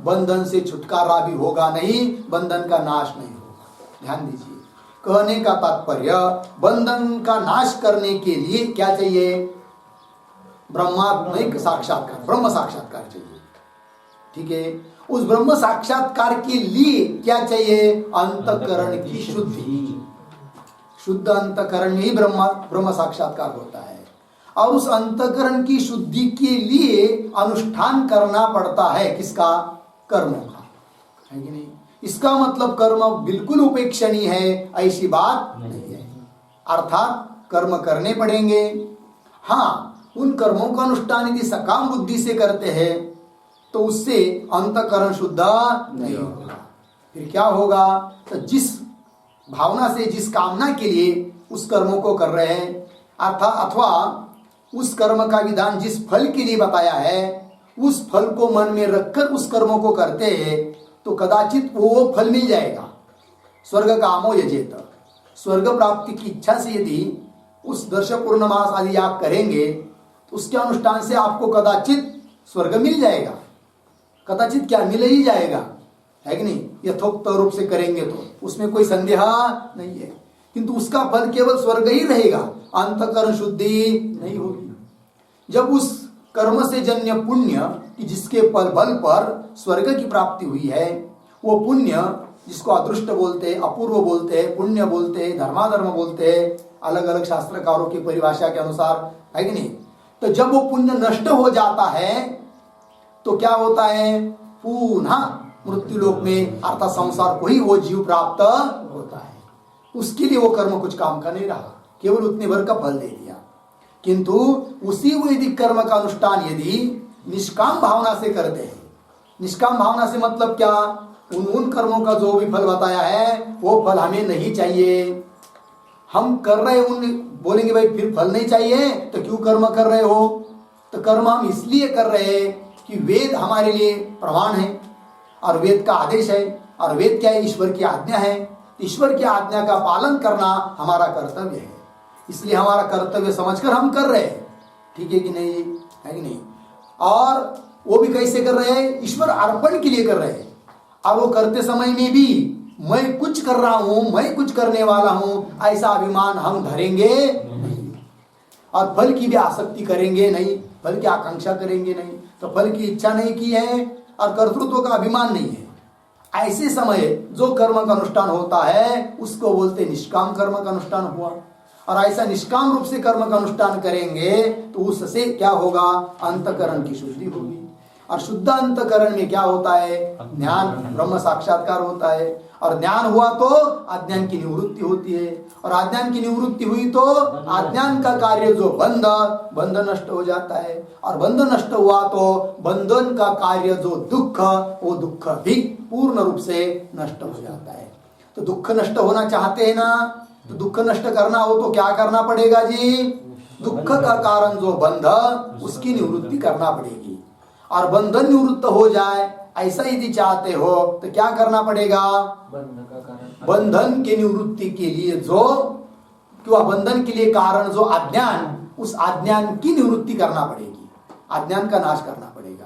बंधन से छुटकारा भी होगा नहीं, बंधन का नाश नहीं होगा। ध्यान दीजिए, कहने का तात्पर्य बंधन का नाश करने के लिए क्या चाहिए? ब्रह्मात्मिक साक्षात्कार, ब्रह्म साक्षात्कार चाहिए। ठीक है, उस ब्रह्म साक्षात्कार के लिए क्या चाहिए? अंतःकरण की शुद्धि। शुद्ध अंतःकरण में ही ब्रह्म साक्षात्कार होता है, और उस अंतःकरण की शुद्धि के लिए अनुष्ठान करना पड़ता है, किसका? कर्मों का, है कि नहीं? इसका मतलब कर्म बिल्कुल उपेक्षणीय है ऐसी बात नहीं है, अर्थात कर्म करने पड़ेंगे। हाँ, उन कर्मों का अनुष्ठान यदि सकाम बुद्धि से करते हैं तो उससे अंतःकरण शुद्ध नहीं होगा। फिर क्या होगा? तो जिस भावना से, जिस कामना के लिए उस कर्मों को कर रहे हैं, अथवा उस कर्म का विधान जिस फल के लिए बताया है, उस फल को मन में रखकर उस कर्मों को करते हैं तो कदाचित वो फल मिल जाएगा। स्वर्ग कामो यजेत, स्वर्ग प्राप्ति की इच्छा से यदि उस दर्श पूर्णमास आदि आप करेंगे तो उसके अनुष्ठान से आपको कदाचित स्वर्ग मिल जाएगा, कदाचित क्या मिल ही जाएगा, है कि नहीं, यथोक्त रूप से करेंगे तो उसमें कोई संदेह नहीं है। किंतु उसका फल केवल स्वर्ग ही रहेगा, अंतःकरण शुद्धि नहीं होगी। जब उस कर्म से जन्य पुण्य कि जिसके बल पर स्वर्ग की प्राप्ति हुई है, वो पुण्य जिसको अदृष्ट बोलते हैं, अपूर्व बोलते हैं, पुण्य बोलते हैं, धर्माधर्म बोलते हैं, अलग अलग शास्त्रकारों की परिभाषा के अनुसार, है कि नहीं। तो जब वो पुण्य नष्ट हो जाता है तो क्या होता है, पुनः मृत्यु लोक में अर्थात संसार को ही वो जीव प्राप्त होता है। उसके लिए वो कर्म कुछ काम का नहीं रहा, केवल उतने भर का फल दे दिया। किंतु उसी वैदिक कर्म का अनुष्ठान यदि निष्काम भावना से करते हैं, निष्काम भावना से मतलब क्या, उन कर्मों का जो भी फल बताया है वो फल हमें नहीं चाहिए, हम कर रहे उन, बोलेंगे भाई फिर फल नहीं चाहिए तो क्यों कर्म कर रहे हो, तो कर्म हम इसलिए कर रहे हैं कि वेद हमारे लिए प्रमाण है और वेद का आदेश है, और वेद क्या है, ईश्वर की आज्ञा है। ईश्वर की आज्ञा का पालन करना हमारा कर्तव्य है, इसलिए हमारा कर्तव्य समझकर हम कर रहे हैं, ठीक है कि नहीं, है कि नहीं। और वो भी कैसे कर रहे हैं, ईश्वर अर्पण के लिए कर रहे हैं। और वो करते समय में भी मैं कुछ कर रहा हूं, मैं कुछ करने वाला हूं, ऐसा अभिमान हम धरेंगे नहीं, और फल की भी आसक्ति करेंगे नहीं, फल की आकांक्षा करेंगे नहीं, तो फल की इच्छा नहीं की है और कर्तृत्व का अभिमान नहीं है। ऐसे समय जो कर्म का अनुष्ठान होता है उसको बोलते निष्काम कर्म का अनुष्ठान हुआ। और ऐसा निष्काम रूप से कर्म का अनुष्ठान करेंगे तो उससे क्या होगा, अंतःकरण की शुद्धि होगी। और शुद्ध अंतःकरण में क्या होता है, ज्ञान, ब्रह्म साक्षात्कार होता है। और ज्ञान हुआ तो अज्ञान की निवृत्ति होती है, और अज्ञान की निवृत्ति हुई तो अज्ञान का कार्य जो बंध नष्ट हो जाता है, और बंध नष्ट हुआ तो बंधन का कार्य जो दुख, वो दुख भी पूर्ण रूप से नष्ट हो जाता है। तो दुख नष्ट होना चाहते हैं ना, तो दुख नष्ट करना हो तो क्या करना पड़ेगा जी, दुख का कारण जो बंध, उसकी निवृत्ति करना पड़ेगी। और बंधन निवृत्त हो जाए ऐसा यदि चाहते हो तो क्या करना पड़ेगा, बंधन के निवृत्ति के लिए जो, क्यों बंधन के लिए कारण जो अज्ञान, उस अज्ञान की निवृत्ति करना पड़ेगी, अज्ञान का नाश करना पड़ेगा।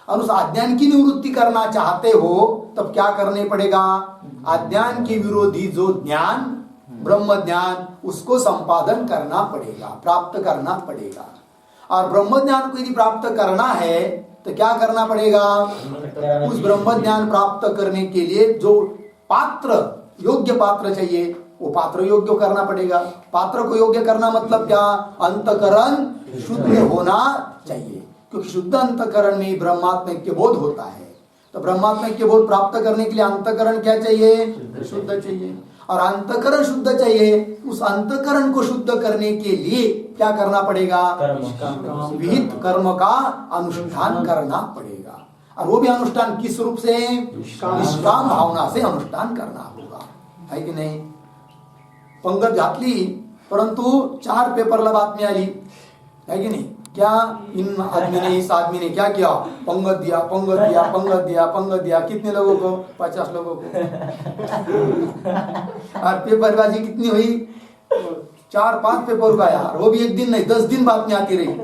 और उस अज्ञान की निवृत्ति करना चाहते हो तब क्या करने पड़ेगा, अज्ञान के विरोधी जो ज्ञान, ब्रह्म ज्ञान, उसको संपादन करना पड़ेगा, प्राप्त करना पड़ेगा। और ब्रह्म ज्ञान को यदि प्राप्त करना है तो क्या करना पड़ेगा, उस ब्रह्म ज्ञान प्राप्त करने के लिए जो पात्र, योग्य पात्र चाहिए, वो पात्र योग्य करना पड़ेगा। पात्र को योग्य करना मतलब क्या, अंतःकरण शुद्ध होना चाहिए, क्योंकि शुद्ध अंतःकरण में ब्रह्मात्मैक्य बोध होता है। तो ब्रह्मात्मैक्य बोध प्राप्त करने के लिए अंतःकरण क्या चाहिए, शुद्ध चाहिए। और अंतःकरण शुद्ध चाहिए, उस अंतःकरण को शुद्ध करने के लिए क्या करना पड़ेगा, विहित कर्म का अनुष्ठान करना पड़ेगा। और वो भी अनुष्ठान किस रूप से, निष्काम भावना से अनुष्ठान करना होगा, है कि नहीं। पंगत घातली परंतु 4 पेपरला बातमी आली, है कि नहीं, क्या इन आदमी ने, इस आदमी ने क्या किया, पंगत दिया, पंगत दिया, पंगत दिया, पंगत दिया, कितने लोगों को, 50 लोगों को। और पेपरबाजी कितनी हुई, 4-5 पेपर का यार, वो भी एक दिन नहीं 10 दिन बात में आती रही।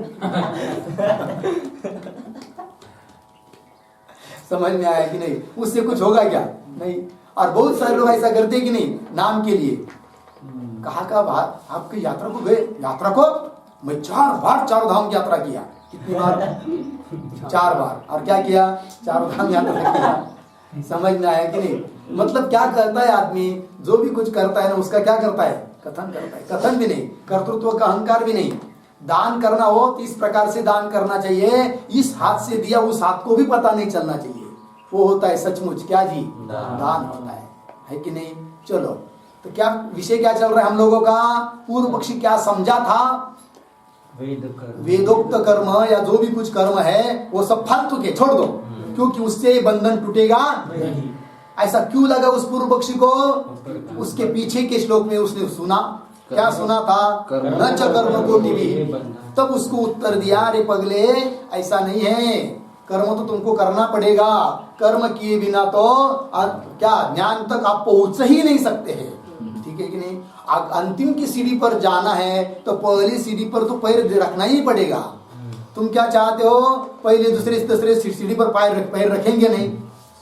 समझ में आया कि नहीं, उससे कुछ होगा क्या, नहीं। और बहुत सारे लोग ऐसा करते कि नहीं, नाम के लिए, कहा बात आपकी यात्रा को गए, यात्रा को मैं 4 बार 4 धाम यात्रा किया, कितनी बार, 4 बार। और क्या किया, 4 धाम यात्रा किया। समझ में आया कि नहीं, मतलब क्या करता है आदमी, जो भी कुछ करता है ना उसका क्या करता है, कथन करता है। कथन भी नहीं, कर्तृत्व का अहंकार भी नहीं। दान करना हो तो इस प्रकार से दान करना चाहिए, इस हाथ से दिया उस हाथ को भी पता नहीं चलना चाहिए, वो होता है सचमुच क्या जी, दान होता है कि नहीं। चलो तो क्या विषय क्या चल रहा है हम लोगों का, पूर्व पक्षी क्या समझा था, वेदोक्त कर्म या जो भी कुछ कर्म है वो सब फालतू के छोड़ दो, क्योंकि उससे बंधन टूटेगा नहीं। ऐसा क्यों लगा उस पूर्व पक्षी को, उसके पीछे के श्लोक में उसने सुना, क्या सुना था, न च कर्म कोटि भी, तब उसको उत्तर दिया, अरे पगले ऐसा नहीं है, कर्म तो तुमको करना पड़ेगा, कर्म किए बिना तो क्या ज्ञान तक आप पहुंच ही नहीं सकते हैं। ठीक है कि नहीं? अंतिम की सीढ़ी पर जाना है तो पहली सीढ़ी पर तो पैर रखना ही पड़ेगा। तुम क्या चाहते हो, पहले दूसरे तीसरे सीढ़ी पर पैर रखेंगे नहीं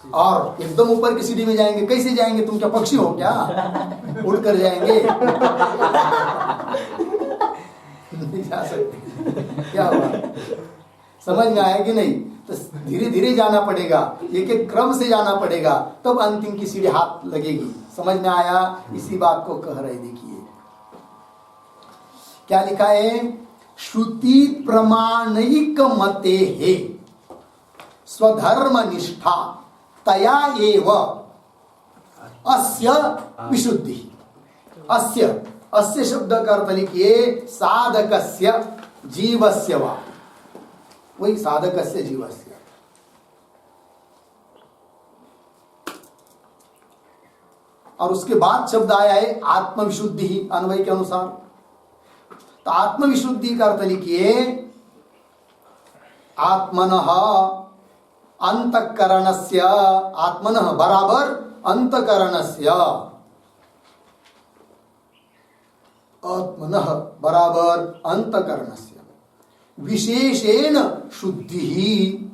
और एकदम ऊपर की सीढ़ी में जाएंगे, कैसे जाएंगे? तुम क्या पक्षी हो क्या, उड़ कर जाएंगे? नहीं जा सकते। क्या हुआ, समझ में आया कि नहीं? तो धीरे धीरे जाना पड़ेगा, एक एक क्रम से जाना पड़ेगा, तब अंतिम की सीढ़ी हाथ लगेगी। समझ में आया? इसी बात को कह रहे। देखिए क्या लिखा है, श्रुति प्रमाणिक मते है स्वधर्म निष्ठा तया एव अस्य विशुद्धि। अस्य शब्द का अर्थ लिखिए साधकस्य जीवस्य वा, वही साधकस्य जीवस्य। और उसके बाद शब्द आया है आत्मविशुद्धि अन्वय के अनुसार। तो आत्मविशुद्धि का अर्थ लिखिए आत्मनः अंतःकरणस्य, आत्मनः बराबर अंतःकरणस्य, आत्मनः बराबर अंतःकरणस्य विशेषेण शुद्धि,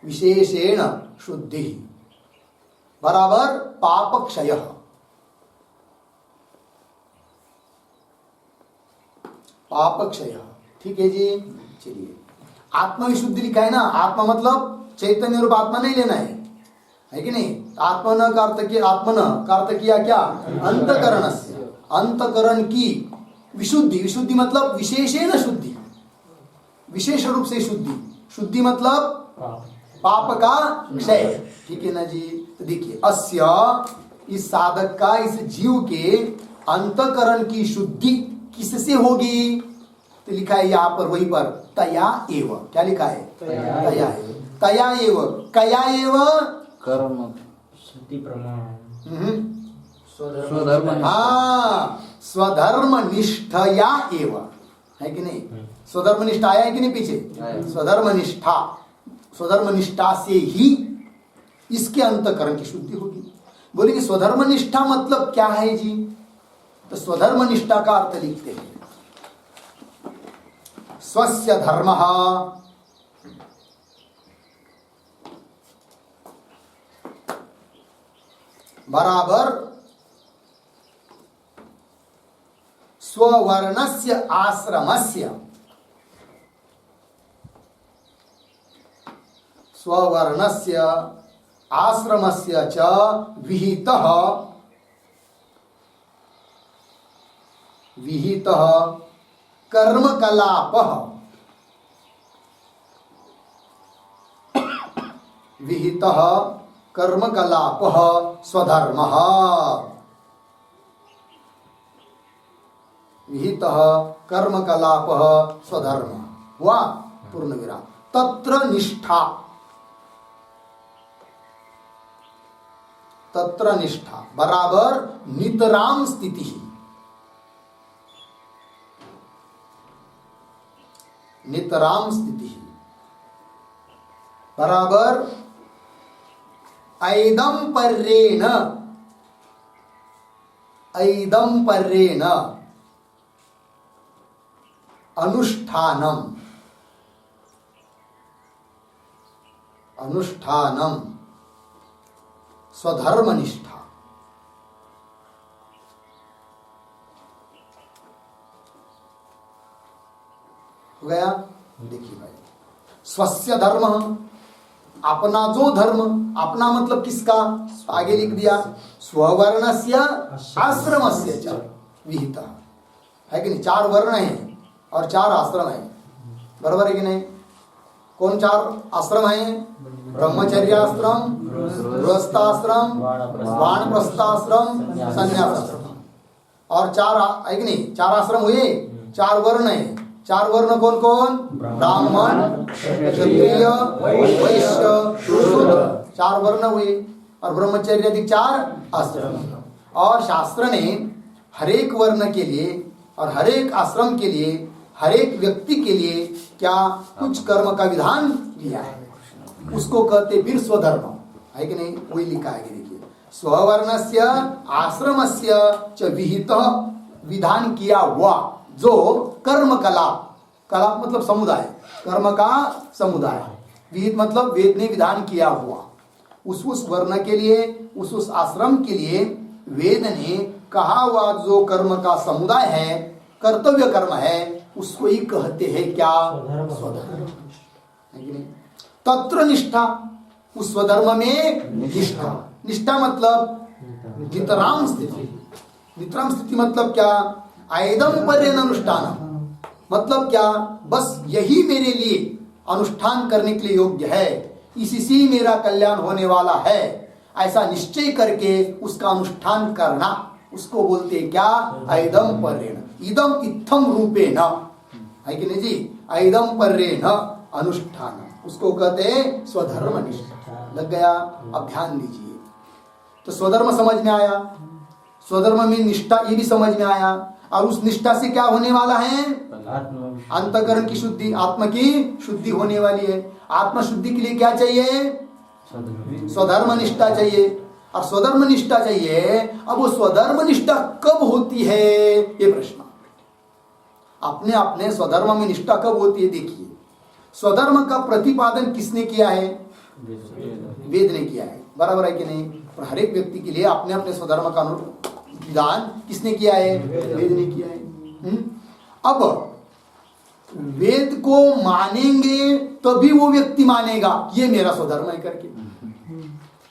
विशेषेण शुद्धि बराबर पापक्षय। पापक्षय, ठीक है जी। चलिए आत्मविशुद्धि लिखा है ना, आत्मा मतलब चैतन्य रूप आत्मा नहीं लेना है कि नहीं? आत्मन का अर्थ किया, आत्मन का अर्थ किया क्या, अंतःकरणस्य, अंतःकरण की विशुद्धि। विशुद्धि मतलब विशेषेण शुद्धि, विशेष रूप से शुद्धि। शुद्धि मतलब पाप का क्षय, ठीक है ना जी। तो देखिए अस्य, इस साधक का, इस जीव के अंतःकरण की शुद्धि किससे होगी? तो लिखा है यहाँ पर, वहीं पर तया एव। क्या लिखा है? तया एव। तया एव, कया एव, कर्म शुद्धि प्रमाण स्वधर्म। हाँ, स्वधर्म निष्ठया एव, है कि नहीं? स्वधर्म निष्ठा आया है कि नहीं पीछे? स्वधर्म निष्ठा, स्वधर्म निष्ठा से ही इसके अंतःकरण की शुद्धि होगी। बोले कि स्वधर्म निष्ठा मतलब क्या है जी? तो स्वधर्म निष्ठा का अर्थ लिखते हैं स्वस्य धर्मः बराबर स्ववर्णस्य आश्रमस्य, स्ववर्णस्य आश्रमस्य च विहितः, विहितः कर्मकलापः, विहितः कर्मकलापः स्वधर्मः, विहितः कर्मकलापः स्वधर्मः। हुआ पूर्ण विराम। तत्र निष्ठा, तत्र निष्ठा बराबर नितराम स्थिति, नितराम स्थिति बराबर ऐदम्पर्येण, ऐदम्पर्येण अनुष्ठानम, अनुष्ठानम स्वधर्मनिष्ठा। हो गया? देखिए भाई, स्वस्य धर्म, अपना जो धर्म, अपना मतलब किसका? आगे लिख दिया स्ववर्णस्य आश्रमस्य च विहितः, है कि नहीं? 4 वर्ण हैं और 4 आश्रम हैं, बराबर है कि नहीं? कौन 4 आश्रम हैं? ब्रह्मचर्याश्रम, गृहस्थाश्रम, वानप्रस्थाश्रम, संन्यासाश्रम। और 4 है कि नहीं? 4 आश्रम हुए, 4 वर्ण हैं। 4 वर्ण कौन कौन? ब्राह्मण, क्षत्रिय, वैश्य, शूद्र, 4 वर्ण हुए। और ब्रह्मचर्य अधिक 4 आश्रम। और शास्त्र ने हर एक वर्ण के लिए और हर एक आश्रम के लिए, हर एक व्यक्ति के लिए क्या कुछ कर्म का विधान दिया है, उसको कहते फिर स्वधर्म, है कि नहीं? वही लिखा है। देखिए स्ववर्णस्य आश्रमस्य च विहित विधान किया हुआ जो कर्म कला मतलब समुदाय, कर्म का समुदाय, विहित मतलब वेद ने विधान किया हुआ, उस वर्ण के लिए, उस आश्रम के लिए वेद ने कहा हुआ जो कर्म का समुदाय है, कर्तव्य कर्म है, उसको ही कहते हैं क्या? स्वधर्म। है कि नहीं? तत्र निष्ठा, उस स्वधर्म में निष्ठा। निष्ठा मतलब नितराम स्थिति। नितराम स्थिति मतलब क्या? आयदम पर्यन अनुष्ठान, मतलब क्या? बस यही मेरे लिए अनुष्ठान करने के लिए योग्य है, इसी से मेरा कल्याण होने वाला है, ऐसा निश्चय करके उसका अनुष्ठान करना, उसको बोलते क्या? आयदम पर्यन। इदम इत्थम रूपे न, है कि नहीं जी? आयदम पर्यन अनुष्ठान, उसको कहते हैं स्वधर्म निष्ठा। लग गया? अब ध्यान दीजिए। तो स्वधर्म समझ में आया, स्वधर्म में निष्ठा ये भी समझ में आया, और उस निष्ठा से क्या होने वाला है? अंतःकरण की शुद्धि, आत्मा की शुद्धि होने वाली है। आत्मा शुद्धि के लिए क्या चाहिए? स्वधर्म निष्ठा चाहिए। और स्वधर्म निष्ठा चाहिए, अब वो स्वधर्म निष्ठा कब होती है, ये प्रश्न। अपने अपने स्वधर्म में निष्ठा कब होती है? देखिए, स्वधर्म का प्रतिपादन किसने किया है? वेद ने किया है, बराबर है कि नहीं? और हर एक व्यक्ति के लिए अपने अपने स्वधर्म का विधान किसने किया है? वेद ने किया है। अब वेद को मानेंगे तभी वो व्यक्ति मानेगा ये मेरा स्वधर्म है करके,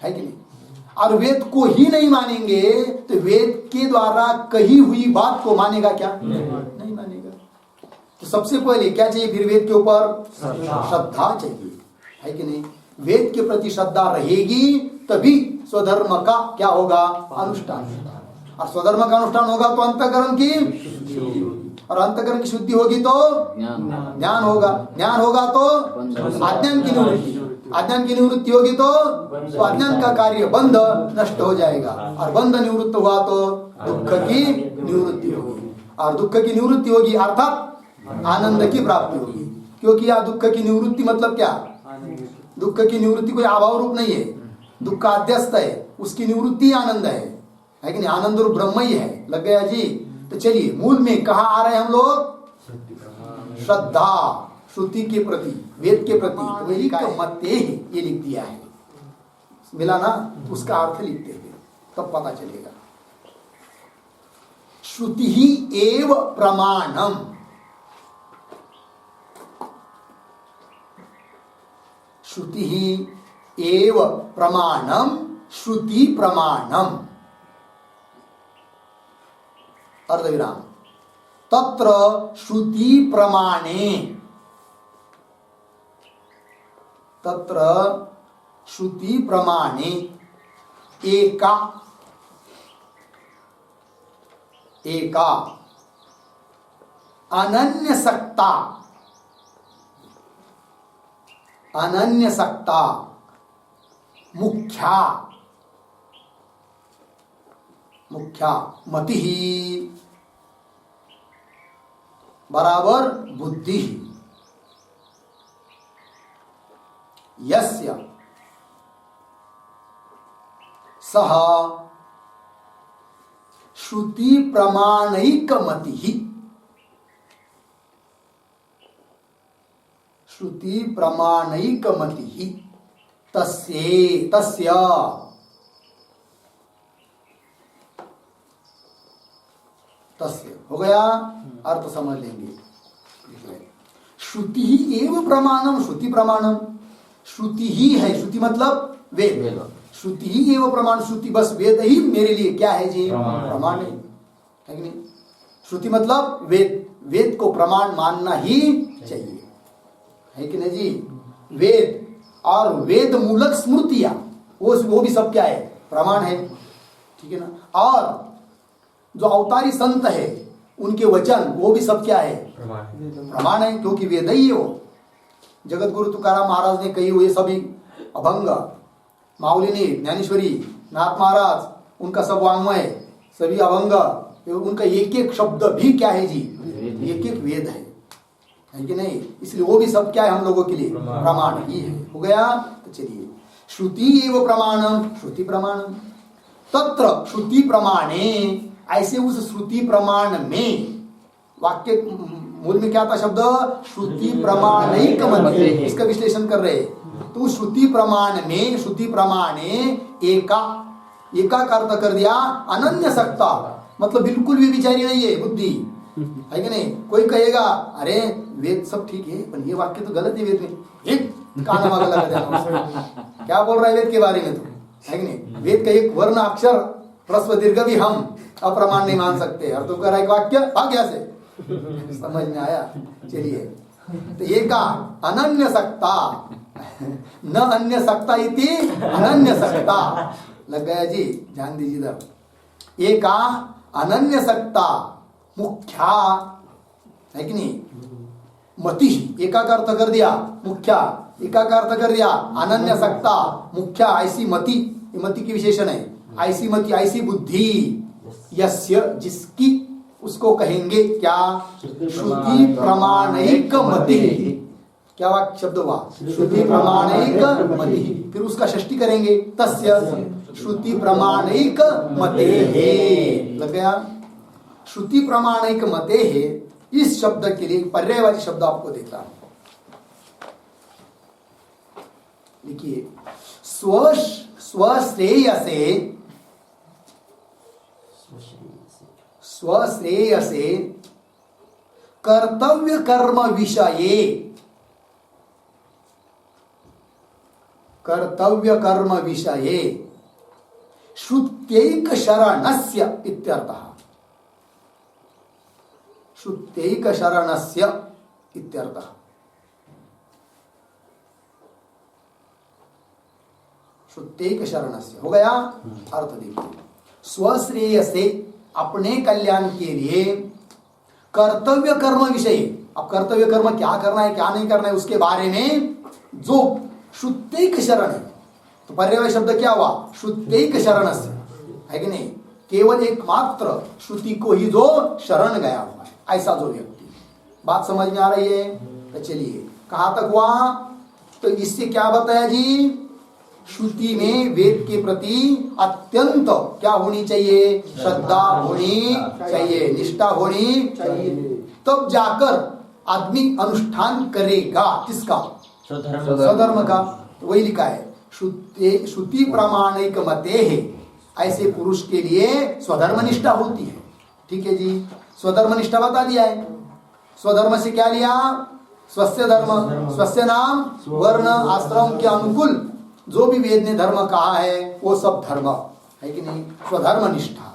है कि नहीं? और वेद को ही नहीं मानेंगे तो वेद के द्वारा कही हुई बात को मानेगा क्या? नहीं मानेगा। तो सबसे पहले क्या चाहिए फिर वेद के ऊपर? श्रद्धा चाहिए, है कि नहीं? वेद के प्रति श्रद्धा रहेगी तभी स्वधर्म का क्या होगा? अनुष्ठान होगा। और स्वधर्म का अनुष्ठान होगा तो अंतःकरण की शुद्धि होगी, और अंतःकरण की शुद्धि होगी तो ज्ञान होगा, ज्ञान होगा तो अज्ञान की निवृत्ति, अज्ञान की निवृत्ति होगी तो अज्ञान का कार्य बंध नष्ट हो जाएगा, और बंध निवृत्त हुआ तो दुख की निवृत्ति होगी, और दुख की निवृत्ति होगी अर्थात आनंद की प्राप्ति होगी। क्योंकि यह दुख की निवृत्ति मतलब क्या? दुख की निवृत्ति कोई अभाव रूप नहीं है, दुख का अध्यस्त है, उसकी निवृत्ति आनंद है कि नहीं? आनंद रूप ब्रह्म ही है। लग गया जी? तो चलिए मूल में कहाँ आ रहे हैं हम लोग? श्रद्धा, श्रुति के प्रति, वेद के प्रति। तो वही का मते ये लिख दिया है, मिला ना? उसका अर्थ लिखते हैं तब पता चलेगा। श्रुति ही एव प्रमाणम, श्रुति ही एव प्रमाणम, श्रुति प्रमाणम, अर्धविराम। तत्र श्रुति प्रमाणे, तत्र श्रुति प्रमाणे एका, एका अनन्यसक्ता, अनन्यसक्ता मुख्या, मुख्या मति ही बराबर बुद्धि, यस्य सह श्रुति प्रमाणैक मति ही, श्रुति प्रमाणैक मति ही तस्य, तस्य तस्य हो गया। अर्थ समझ लेंगे। श्रुति ही एव प्रमाणम, श्रुति प्रमाणम, श्रुति ही है, श्रुति मतलब वेद, श्रुति ही एव प्रमाण, श्रुति बस वेद ही मेरे लिए क्या है जी? प्रमाण है कि नहीं? श्रुति मतलब वेद, वेद को प्रमाण मानना ही चाहिए, है कि नहीं जी? वेद और वेद मूलक स्मृतियां वो भी सब क्या है? प्रमाण है, ठीक है ना? और जो अवतारी संत है उनके वचन वो भी सब क्या है? प्रमाण है, क्योंकि वेद ही है वो। जगत गुरु तुकाराम महाराज ने कही हुए सभी अभंग, माऊली ने, ज्ञानेश्वरी, नाथ महाराज, उनका सब वाङ्मय, सभी अभंग, उनका एक एक शब्द भी क्या है जी? एक एक वेद है कि नहीं? इसलिए वो भी सब क्या है हम लोगों के लिए? प्रमाण ही है। हो गया? तो चलिए, श्रुति एव प्रमाणम, श्रुति प्रमाणम। तत्र श्रुति प्रमाणे, ऐसे उस श्रुति प्रमाण में, वाक्य मूल में क्या था शब्द? श्रुति प्रमाणिक मते, इसका विश्लेषण कर रहे। तो श्रुति प्रमाण में, श्रुति प्रमाणे एका का अर्थ कर दिया अनन्य सत्ता, मतलब बिल्कुल भी विचारी नहीं है बुद्धि, है कि नहीं? कोई कहेगा अरे वेद सब ठीक है पर ये वाक्य तो गलत है, वेद में एक कान वाला लगा देना, क्या बोल रहा है वेद के बारे में, तो है कि नहीं? वेद का एक वर्ण अक्षर ह्रस्व दीर्घ भी हम अप्रमाण नहीं मान सकते, और तो कह एक वाक्य भाग्य से समझ में आया। चलिए, तो ये का अनन्य सत्ता, न अन्य सत्ता इति अनन्य सत्ता, लग गया जी, ध्यान दीजिए इधर। ये का अनन्य सत्ता मुख्या, है कि नहीं? मति, एका का अर्थ कर दिया मुख्या, एका का अर्थ कर दिया अनन्य सत्ता मुख्या, ऐसी मति, मति की विशेषण है, ऐसी मति, ऐसी बुद्धि, यस्य जिसकी, उसको कहेंगे क्या? श्रुति प्रमाणिक मति। क्या वाक्य शब्द हुआ? श्रुति प्रमाणिक मति। फिर उसका षष्ठी करेंगे, तस्य श्रुति प्रमाणिक मते है, लग गया? श्रुति प्रमाणिक मते है, इस शब्द के लिए पर्यायवाची शब्द आपको देता हूं, लिखिए। स्वश्रेयसे, स्वश्रेयसे कर्तव्य कर्म विषये, कर्तव्य कर्म विषये श्रुत्यैक शरणस्य इत्यर्थः, श्रुत्यैक शरणस्य इत्यर्थः। श्रुत्यैक शरणस्य हो गया, अर्थ देखिए। स्वश्रेयसे, अपने कल्याण के लिए, कर्तव्य कर्म विषय, अब कर्तव्य कर्म क्या करना है क्या नहीं करना है उसके बारे में जो श्रुत्यैक शरण है, तो पर्याय शब्द क्या हुआ? श्रुत्यैक शरण से, है कि नहीं? केवल एकमात्र श्रुति को ही जो शरण गया हुआ है, ऐसा जो व्यक्ति। बात समझ में आ रही है? तो चलिए, कहां तक हुआ? तो इससे क्या बताया जी? श्रुति में वेद के प्रति अत्यंत क्या होनी चाहिए? श्रद्धा होनी चाहिए, निष्ठा होनी चाहिए, तब जाकर आदमी अनुष्ठान करेगा किसका? स्वधर्म का। तो वही लिखा है, श्रुति प्रामाणिक मते है, ऐसे पुरुष के लिए स्वधर्म निष्ठा होती है। ठीक है जी, स्वधर्म निष्ठा बता दिया है। स्वधर्म से क्या लिया? स्वस्य धर्म, स्वस्य नाम वर्ण आश्रम के अनुकूल जो भी वेद ने धर्म कहा है वो सब धर्म, है कि नहीं? स्वधर्म निष्ठा।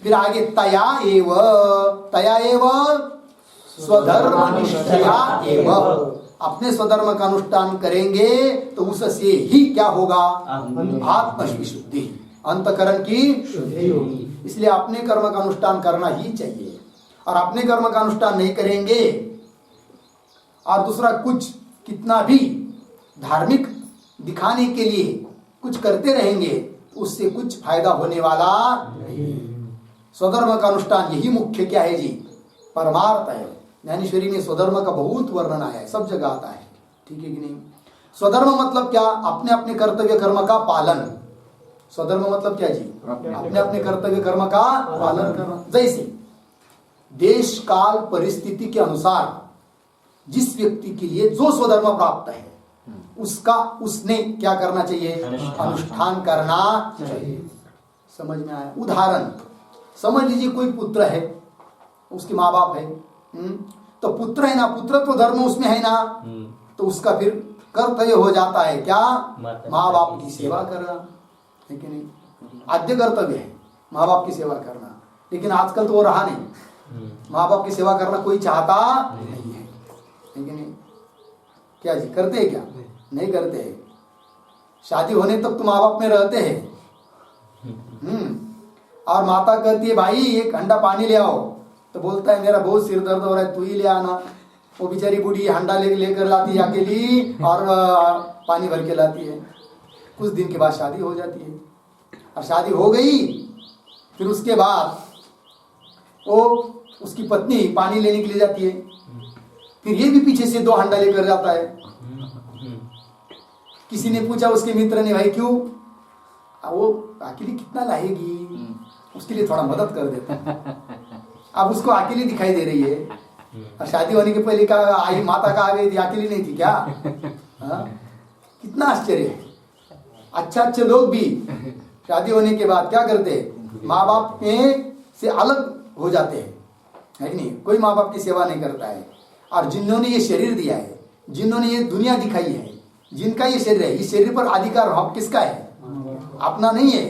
फिर आगे तया एव, तया एव स्वधर्म निष्ठया एव, अपने स्वधर्म का अनुष्ठान करेंगे तो उससे ही क्या होगा? आत्मविशुद्धि, अंतकरण की शुद्धि होगी। इसलिए अपने कर्म का अनुष्ठान करना ही चाहिए, और अपने कर्म का अनुष्ठान नहीं करेंगे और दूसरा कुछ कितना भी धार्मिक दिखाने के लिए कुछ करते रहेंगे, उससे कुछ फायदा होने वाला नहीं। स्वधर्म का अनुष्ठान यही मुख्य क्या है जी? परमार्थ है। ज्ञानेश्वरी में स्वधर्म का बहुत वर्णन आया है, सब जगह आता है। ठीक है कि नहीं? स्वधर्म मतलब क्या? अपने अपने कर्तव्य कर्म का पालन। स्वधर्म मतलब क्या जी? अपने अपने कर्तव्य कर्म का पालन करना। जैसे देश काल परिस्थिति के अनुसार जिस व्यक्ति के लिए जो स्वधर्म प्राप्त है उसका उसने क्या करना चाहिए? अनुष्ठान करना चाहिए। समझ में आया? उदाहरण समझ लीजिए, कोई पुत्र है, उसके माँ बाप है, तो पुत्र है ना, पुत्र तो धर्म उसमें है ना, तो उसका फिर कर्तव्य हो जाता है क्या? माँ बाप की सेवा करना, है कि नहीं? आद्य कर्तव्य है माँ बाप की सेवा करना, लेकिन आजकल तो वो रहा नहीं। माँ बाप की सेवा करना कोई चाहता नहीं है, है कि नहीं? क्या जी, करते हैं क्या? नहीं करते हैं। शादी होने तक तो माँ बाप में रहते हैं। और माता कहती है भाई एक हंडा पानी ले आओ, तो बोलता है मेरा बहुत सिर दर्द हो रहा है, तू ही ले आना। वो बेचारी बूढ़ी हंडा लेकर लाती है अकेली, और पानी भर के लाती है। कुछ दिन के बाद शादी हो जाती है, और शादी हो गई, फिर उसके बाद वो उसकी पत्नी पानी लेने के लिए जाती है, फिर ये भी पीछे से 2 हंडा लेकर जाता है। किसी ने पूछा उसके मित्र ने, भाई क्यों? अब वो अकेली कितना लाएगी, उसके लिए थोड़ा मदद कर देते हैं। अब उसको अकेली दिखाई दे रही है, और शादी होने के पहले का आई माता का आ गई थी, अकेली नहीं थी क्या? हाँ? कितना आश्चर्य है। अच्छे लोग भी शादी होने के बाद क्या करते हैं, माँ बाप में से अलग हो जाते हैं, है कि नहीं? कोई माँ बाप की सेवा नहीं करता है। और जिन्होंने ये शरीर दिया है, जिन्होंने ये दुनिया दिखाई है, जिनका ये शरीर है, इस शरीर पर अधिकार हक किसका है? अपना नहीं है।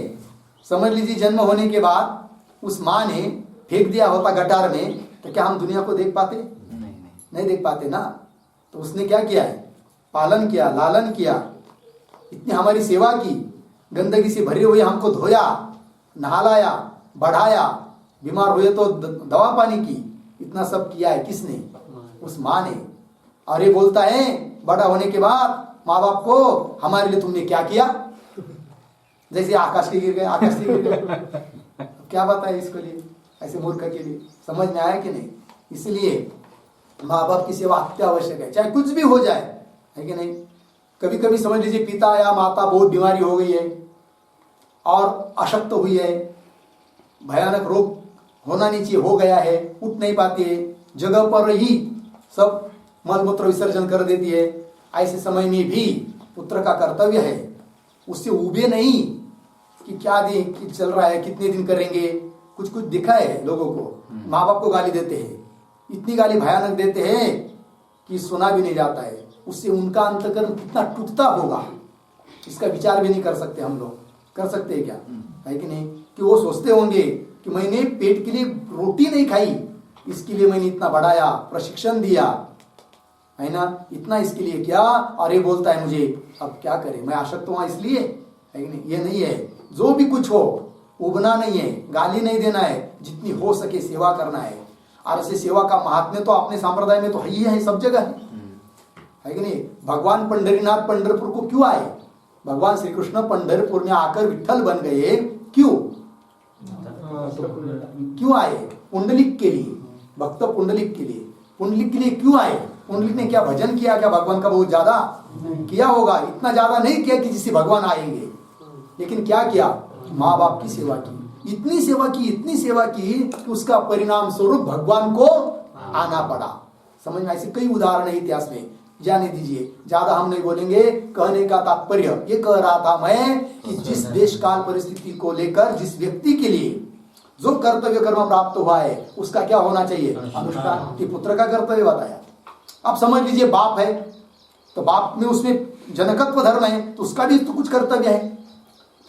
समझ लीजिए जन्म होने के बाद उस माँ ने फेंक दिया होता गटार में, तो क्या हम दुनिया को देख पाते? नहीं देख पाते ना। तो उसने क्या किया है? पालन किया, लालन किया, इतनी हमारी सेवा की, गंदगी से भरी हुई हमको धोया, नहलाया, बढ़ाया, बीमार हुए तो दवा पानी की, इतना सब किया है किसने? उस माँ ने। और ये बोलता है बड़ा होने के बाद माँ बाप को, हमारे लिए तुमने क्या किया? जैसे आकाश के गिर गए, आकाश के गिर गए। क्या बताए इसके लिए, ऐसे मूर्ख के लिए? समझ में आया कि नहीं? इसलिए माँ बाप की सेवा अत्यावश्यक है, चाहे कुछ भी हो जाए, है कि नहीं? कभी कभी समझ लीजिए पिता या माता बहुत बीमारी हो गई है और अशक्त हुई है, भयानक रोग होना नहीं चाहिए, हो गया है, उठ नहीं पाती है, जगह पर ही सब मलमूत्र विसर्जन कर देती है। ऐसे समय में भी पुत्र का कर्तव्य है उससे उबे नहीं कि क्या दिन चल रहा है, कितने दिन करेंगे, कुछ कुछ दिखा है लोगों को। माँ बाप को गाली देते हैं, इतनी गाली भयानक देते हैं कि सुना भी नहीं जाता है। उससे उनका अंतःकरण कितना टूटता होगा, इसका विचार भी नहीं कर सकते हम लोग। कर सकते हैं क्या? है कि नहीं? कि वो सोचते होंगे कि मैंने पेट के लिए रोटी नहीं खाई, इसके लिए मैंने इतना बढ़ाया, प्रशिक्षण दिया, है ना, इतना इसके लिए क्या, और ये बोलता है मुझे अब क्या करे, मैं आशक्त हुआ इसलिए, है कि नहीं? ये नहीं है। जो भी कुछ हो, उबना नहीं है, गाली नहीं देना है, जितनी हो सके सेवा करना है। और ऐसे सेवा का महात्म्य तो अपने संप्रदाय में तो है ही है, सब जगह है कि नहीं? भगवान पंढरीनाथ पंढरपुर को क्यों आए? भगवान श्री कृष्ण पंढरपुर में आकर विठ्ठल बन गए, क्यों? क्यों आए? पुंडलिक के लिए, भक्त पुंडलिक के लिए। पुंडलिक के लिए क्यों आए? पुंडलिक ने क्या भजन किया क्या भगवान का? बहुत ज्यादा किया होगा, इतना ज्यादा नहीं किया कि जिससे भगवान आएंगे, लेकिन क्या किया? माँ बाप की सेवा की, इतनी सेवा की, इतनी सेवा की कि उसका परिणाम स्वरूप भगवान को आना पड़ा। समझ में? ऐसे कई उदाहरण है इतिहास में, जाने दीजिए, ज्यादा हम नहीं बोलेंगे। कहने का तात्पर्य ये कह रहा था मैं कि जिस देश काल परिस्थिति को लेकर जिस व्यक्ति के लिए जो कर्तव्य कर्म प्राप्त हुआ है उसका क्या होना चाहिए? अनुष्ठान। कि पुत्र का कर्तव्य बताया। अब समझ लीजिए बाप है तो बाप में उसमें जनकत्व धर्म है, तो उसका भी तो कुछ कर्तव्य है,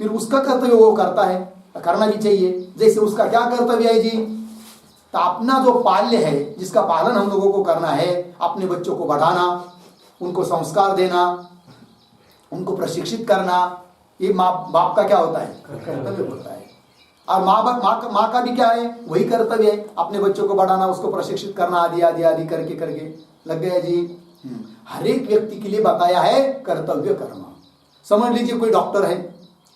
फिर उसका कर्तव्य वो करता है, करना भी चाहिए। जैसे उसका क्या कर्तव्य है जी? तो अपना जो पाल्य है, जिसका पालन हम लोगों को करना है, अपने बच्चों को बढ़ाना, उनको संस्कार देना, उनको प्रशिक्षित करना, ये माँ बाप का क्या होता है? कर्तव्य होता है। और माँ का भी क्या है? वही कर्तव्य है, अपने बच्चों को बढ़ाना, उसको प्रशिक्षित करना, आदि आदि आदि करके करके लग गया जी। हर एक व्यक्ति के लिए बताया है कर्तव्य कर्म। समझ लीजिए कोई डॉक्टर है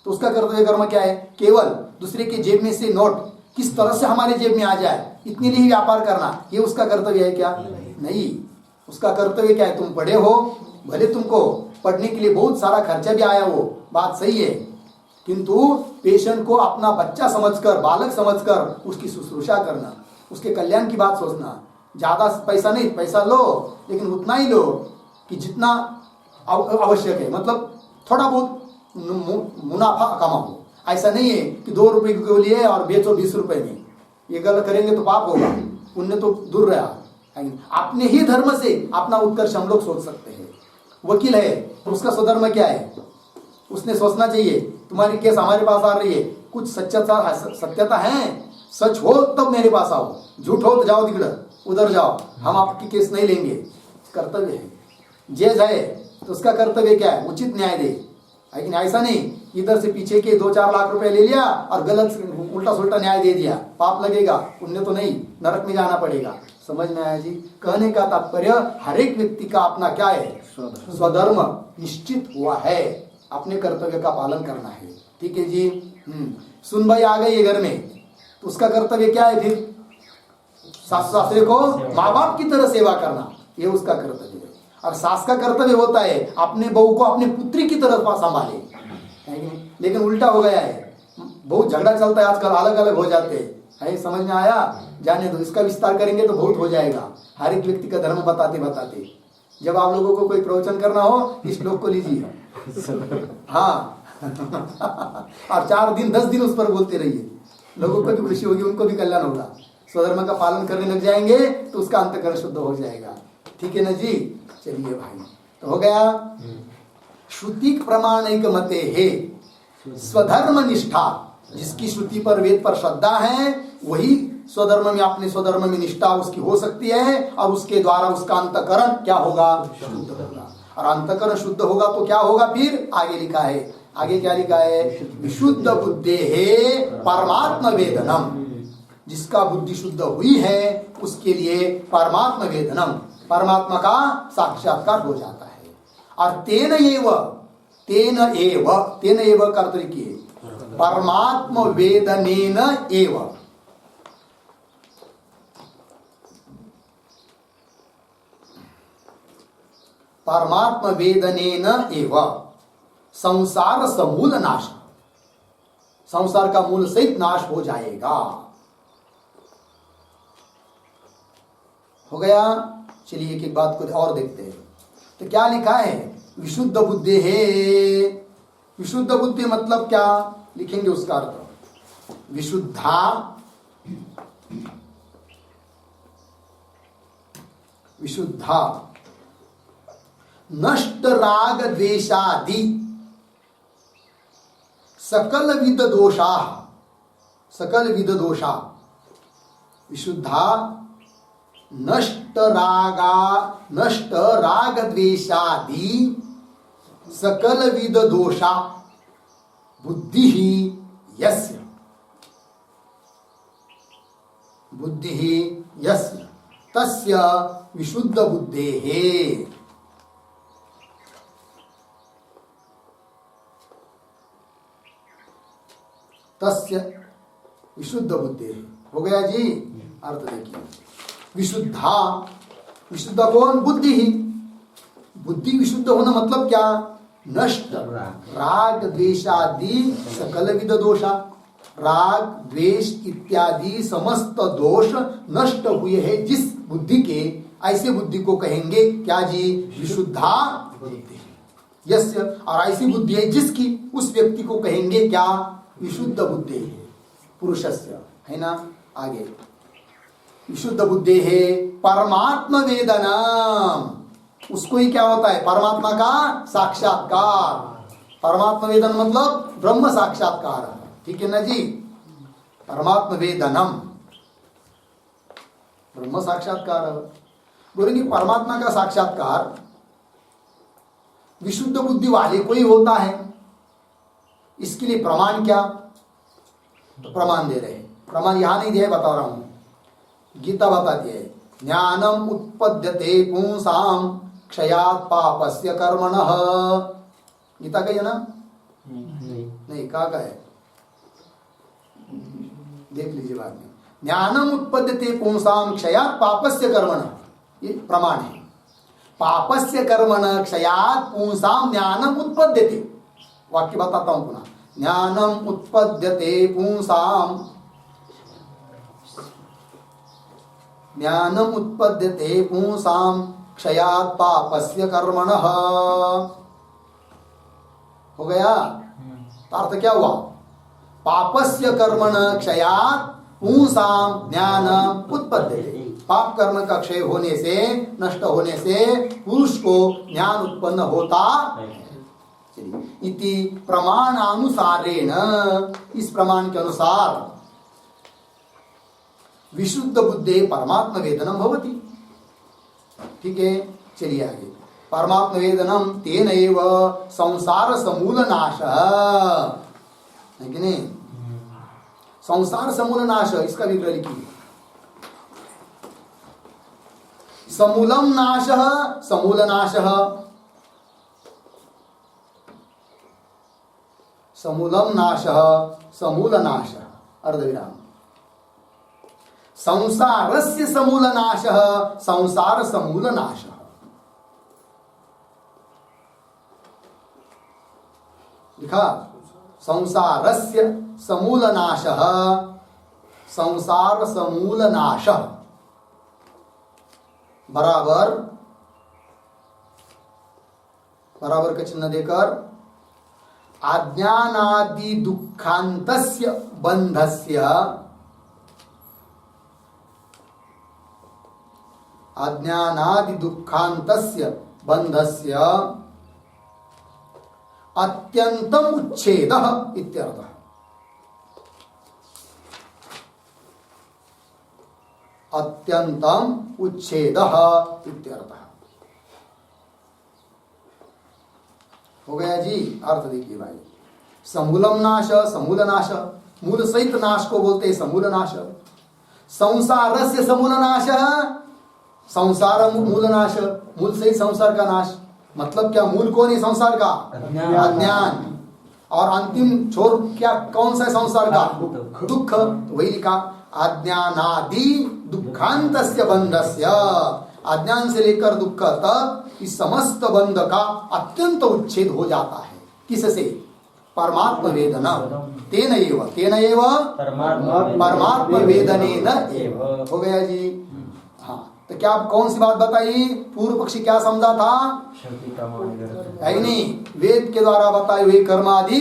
तो उसका कर्तव्य कर्म क्या है? केवल दूसरे के जेब में से नोट किस तरह से हमारे जेब में आ जाए, इतने लिए ही व्यापार करना, ये उसका कर्तव्य है क्या? नहीं। उसका कर्तव्य क्या है? तुम पढ़े हो, भले तुमको पढ़ने के लिए बहुत सारा खर्चा भी आया हो, बात सही है, किंतु पेशेंट को अपना बच्चा समझकर, बालक समझकर उसकी शुश्रूषा करना, उसके कल्याण की बात सोचना। ज्यादा पैसा नहीं, पैसा लो लेकिन उतना ही लो कि जितना आवश्यक है, मतलब थोड़ा बहुत मुनाफा कमाओ। ऐसा नहीं है कि 2 रुपए के लिए और बेचो 20 रुपए में, ये गलत करेंगे तो पाप होगा, पुण्य तो दूर रहा। अपने ही धर्म से अपना उत्कर्ष हम लोग सोच सकते हैं। वकील है तो उसका स्वधर्म क्या है? उसने सोचना चाहिए तुम्हारी केस हमारे पास आ रही है, कुछ सत्यता है, सच हो तब मेरे पास आओ, झूठ हो तो जाओ उधर जाओ, हम आपकी केस नहीं लेंगे। कर्तव्य है। जज है तो उसका कर्तव्य क्या है? उचित न्याय दे, लेकिन ऐसा नहीं इधर से पीछे के 2-4 लाख रुपए ले लिया और गलत उल्टा सुल्टा न्याय दे दिया, पाप लगेगा, पुण्य तो नहीं, नरक में जाना पड़ेगा। समझ में आया जी? कहने का तात्पर्य हर एक व्यक्ति का अपना क्या है? स्वधर्म निश्चित हुआ है, अपने कर्तव्य का पालन करना है। ठीक है जी। सुन भाई आ गई घर में तो उसका कर्तव्य क्या है? फिर सास ससुरे को माँ बाप की तरह सेवा करना, ये उसका कर्तव्य है। और सास का कर्तव्य होता है अपने बहू को अपने पुत्री की तरह संभाले, लेकिन उल्टा हो गया है, बहुत झगड़ा चलता है आजकल, अलग अलग हो जाते हैं। समझ में आया? जाने दो, इसका विस्तार करेंगे तो बहुत हो जाएगा, हर एक व्यक्ति का धर्म बताते बताते। जब आप लोगों को कोई प्रवचन करना हो इस श्लोक को लीजिए, हाँ और 4 दिन 10 दिन उस पर बोलते रहिए, लोगों को भी खुशी होगी, उनको भी कल्याण होगा। स्वधर्म का पालन करने लग जाएंगे तो उसका अंतःकरण शुद्ध हो जाएगा। ठीक है ना जी? चलिए भाई, तो हो गया। श्रुति प्रमाणिक मते है स्वधर्म निष्ठा, जिसकी श्रुति पर वेद पर श्रद्धा है वही स्वधर्म में, अपने स्वधर्म में निष्ठा उसकी हो सकती है, और उसके द्वारा उसका अंतःकरण क्या होगा? शुद्ध होगा। और अंतःकरण शुद्ध होगा तो क्या होगा? फिर आगे लिखा है, आगे क्या लिखा है? विशुद्ध बुद्धि है परमात्म वेदनम, जिसका बुद्धि शुद्ध हुई है उसके लिए परमात्म वेदनम, परमात्मा का साक्षात्कार हो जाता है। और तेन एव कर्तरी किए परमात्म वेदनेन एव, परमात्म वेदनेन एव संसार समूल नाश, संसार का मूल सहित नाश हो जाएगा। हो गया? चलिए एक एक बात को और देखते हैं। तो क्या लिखा है? विशुद्ध बुद्धि है। विशुद्ध बुद्धि मतलब क्या लिखेंगे उसका अर्थ? विशुद्धा, विशुद्धा नष्ट राग द्वेषादि सकल विद दोषा, सकल विद दोषा, विशुद्धा नष्ट राग द्वेषादि सकल विद दोषा बुद्धि यस्य, बुद्धि यस्य तस्य विशुद्ध बुद्धेः। तस्य विशुद्ध बुद्धि। हो गया जी? अर्थ देखिए, विशुद्धा, विशुद्ध कौन? बुद्धि ही। बुद्धि विशुद्ध होना मतलब क्या? नष्ट राग द्वेषादि सकल विद दोषा, राग द्वेष इत्यादि समस्त दोष नष्ट हुए हैं जिस बुद्धि के, ऐसे बुद्धि को कहेंगे क्या जी? विशुद्धा बुद्धि। यस्य, और ऐसी बुद्धि है जिसकी, उस व्यक्ति को कहेंगे क्या? विशुद्ध बुद्धि है, पुरुषस्य, है ना? आगे विशुद्ध बुद्धि है परमात्म वेदनम, उसको ही क्या होता है? परमात्मा का साक्षात्कार। परमात्म वेदन मतलब ब्रह्म साक्षात्कार। ठीक है ना जी? परमात्म वेदनम, ब्रह्म साक्षात्कार। बोलेंगे परमात्मा का साक्षात्कार विशुद्ध बुद्धि वाले को ही होता है, इसके लिए प्रमाण क्या? तो प्रमाण दे रहे हैं। प्रमाण यहां नहीं दिया है, बता रहा हूं, गीता बताती है। ज्ञानम उत्पद्यते पुंसाम क्षयात् पापस्य कर्मणः, गीता का है ना? नहीं कहा का है, देख लीजिए बाद में। ज्ञानम उत्पद्यते पुंसाम क्षयात् पापस्य कर्मणः, ये प्रमाण है। पापस्य कर्मणः क्षयात् पुंसाम ज्ञानम उत्पद्यते, वाक्य बताता हूं पुनः। ज्ञानम उत्पद्यते पुंसाम, ज्ञानम उत्पद्यते पुंसाम क्षयात् पापस्य कर्मणः। हो गया? तो अर्थ क्या हुआ? पापस्य कर्मणः क्षयात् पुंसाम ज्ञानम उत्पद्यते, पाप कर्म का क्षय होने से, नष्ट होने से पुरुष को ज्ञान उत्पन्न होता है। इति प्रमाणानुसारेण, इस प्रमाण के अनुसार विशुद्ध बुद्धे परमात्म वेदनम भवति। ठीक है? चलिए आगे। परमात्म वेदनम तेन एव संसार समूल नाश, है कि नहीं? संसार समूल नाश, इसका विग्रह लिखिए। समूलम नाश, समूल नाश, समूलम नाश, समूल नाश, अर्धविराम। संसारस्य समूल नाश, संसार समूल नाश। लिखा? संसारस्य समूलनाशः, संसार समूलनाशः बराबर बराबर का चिन्ह देकर अज्ञानादि दुःखान्तस्य बन्धस्य, अज्ञानादि दुःखान्तस्य बन्धस्य अत्यन्तम उच्छेदः इत्यर्थः। अत्यन्तम उच्छेदः इत्यर्थः। हो गया जी। अर्थ देखिए भाई, समूलम नाश, समूल नाश, मूल सहित नाश को बोलते हैं समूल नाश। संसारस्य समूल नाश, संसार मूल नाश, मूल सहित संसार का नाश। मतलब क्या, मूल कौन है संसार का? अज्ञान। और अंतिम छोर क्या, कौन सा संसार का? दुख। तो वही लिखा अज्ञानादि दुखांतस्य बंधस्य, अज्ञान से लेकर दुख तक इस समस्त बंध का अत्यंत उच्छेद हो जाता है। किससे? परमात्म वेदन, तेन एव परमात्म वेदनेन एव। हो गया जी। हाँ, तो क्या आप कौन सी बात बताई? पूर्व पक्षी क्या समझा था? है नहीं, वेद के द्वारा बताए हुए कर्म आदि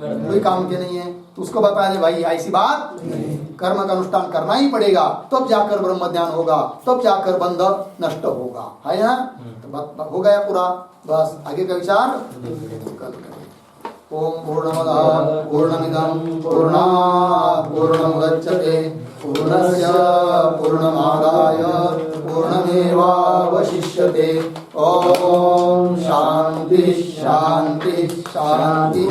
कोई काम के नहीं है, तो उसको बता दे भाई ऐसी बात नहीं। कर्म का अनुष्ठान करना ही पड़ेगा, तब जाकर ब्रह्म ज्ञान होगा, तब जाकर बंध नष्ट होगा, है ना? तो हो गया पूरा। बस आगे का विचार कल करें। ओम पूर्णमदः पूर्णमिदं पूर्णात् पूर्णमुदच्यते पूर्णस्य पूर्णमादाय पूर्णमेवावशिष्यते। ओम शांति शांति शांति।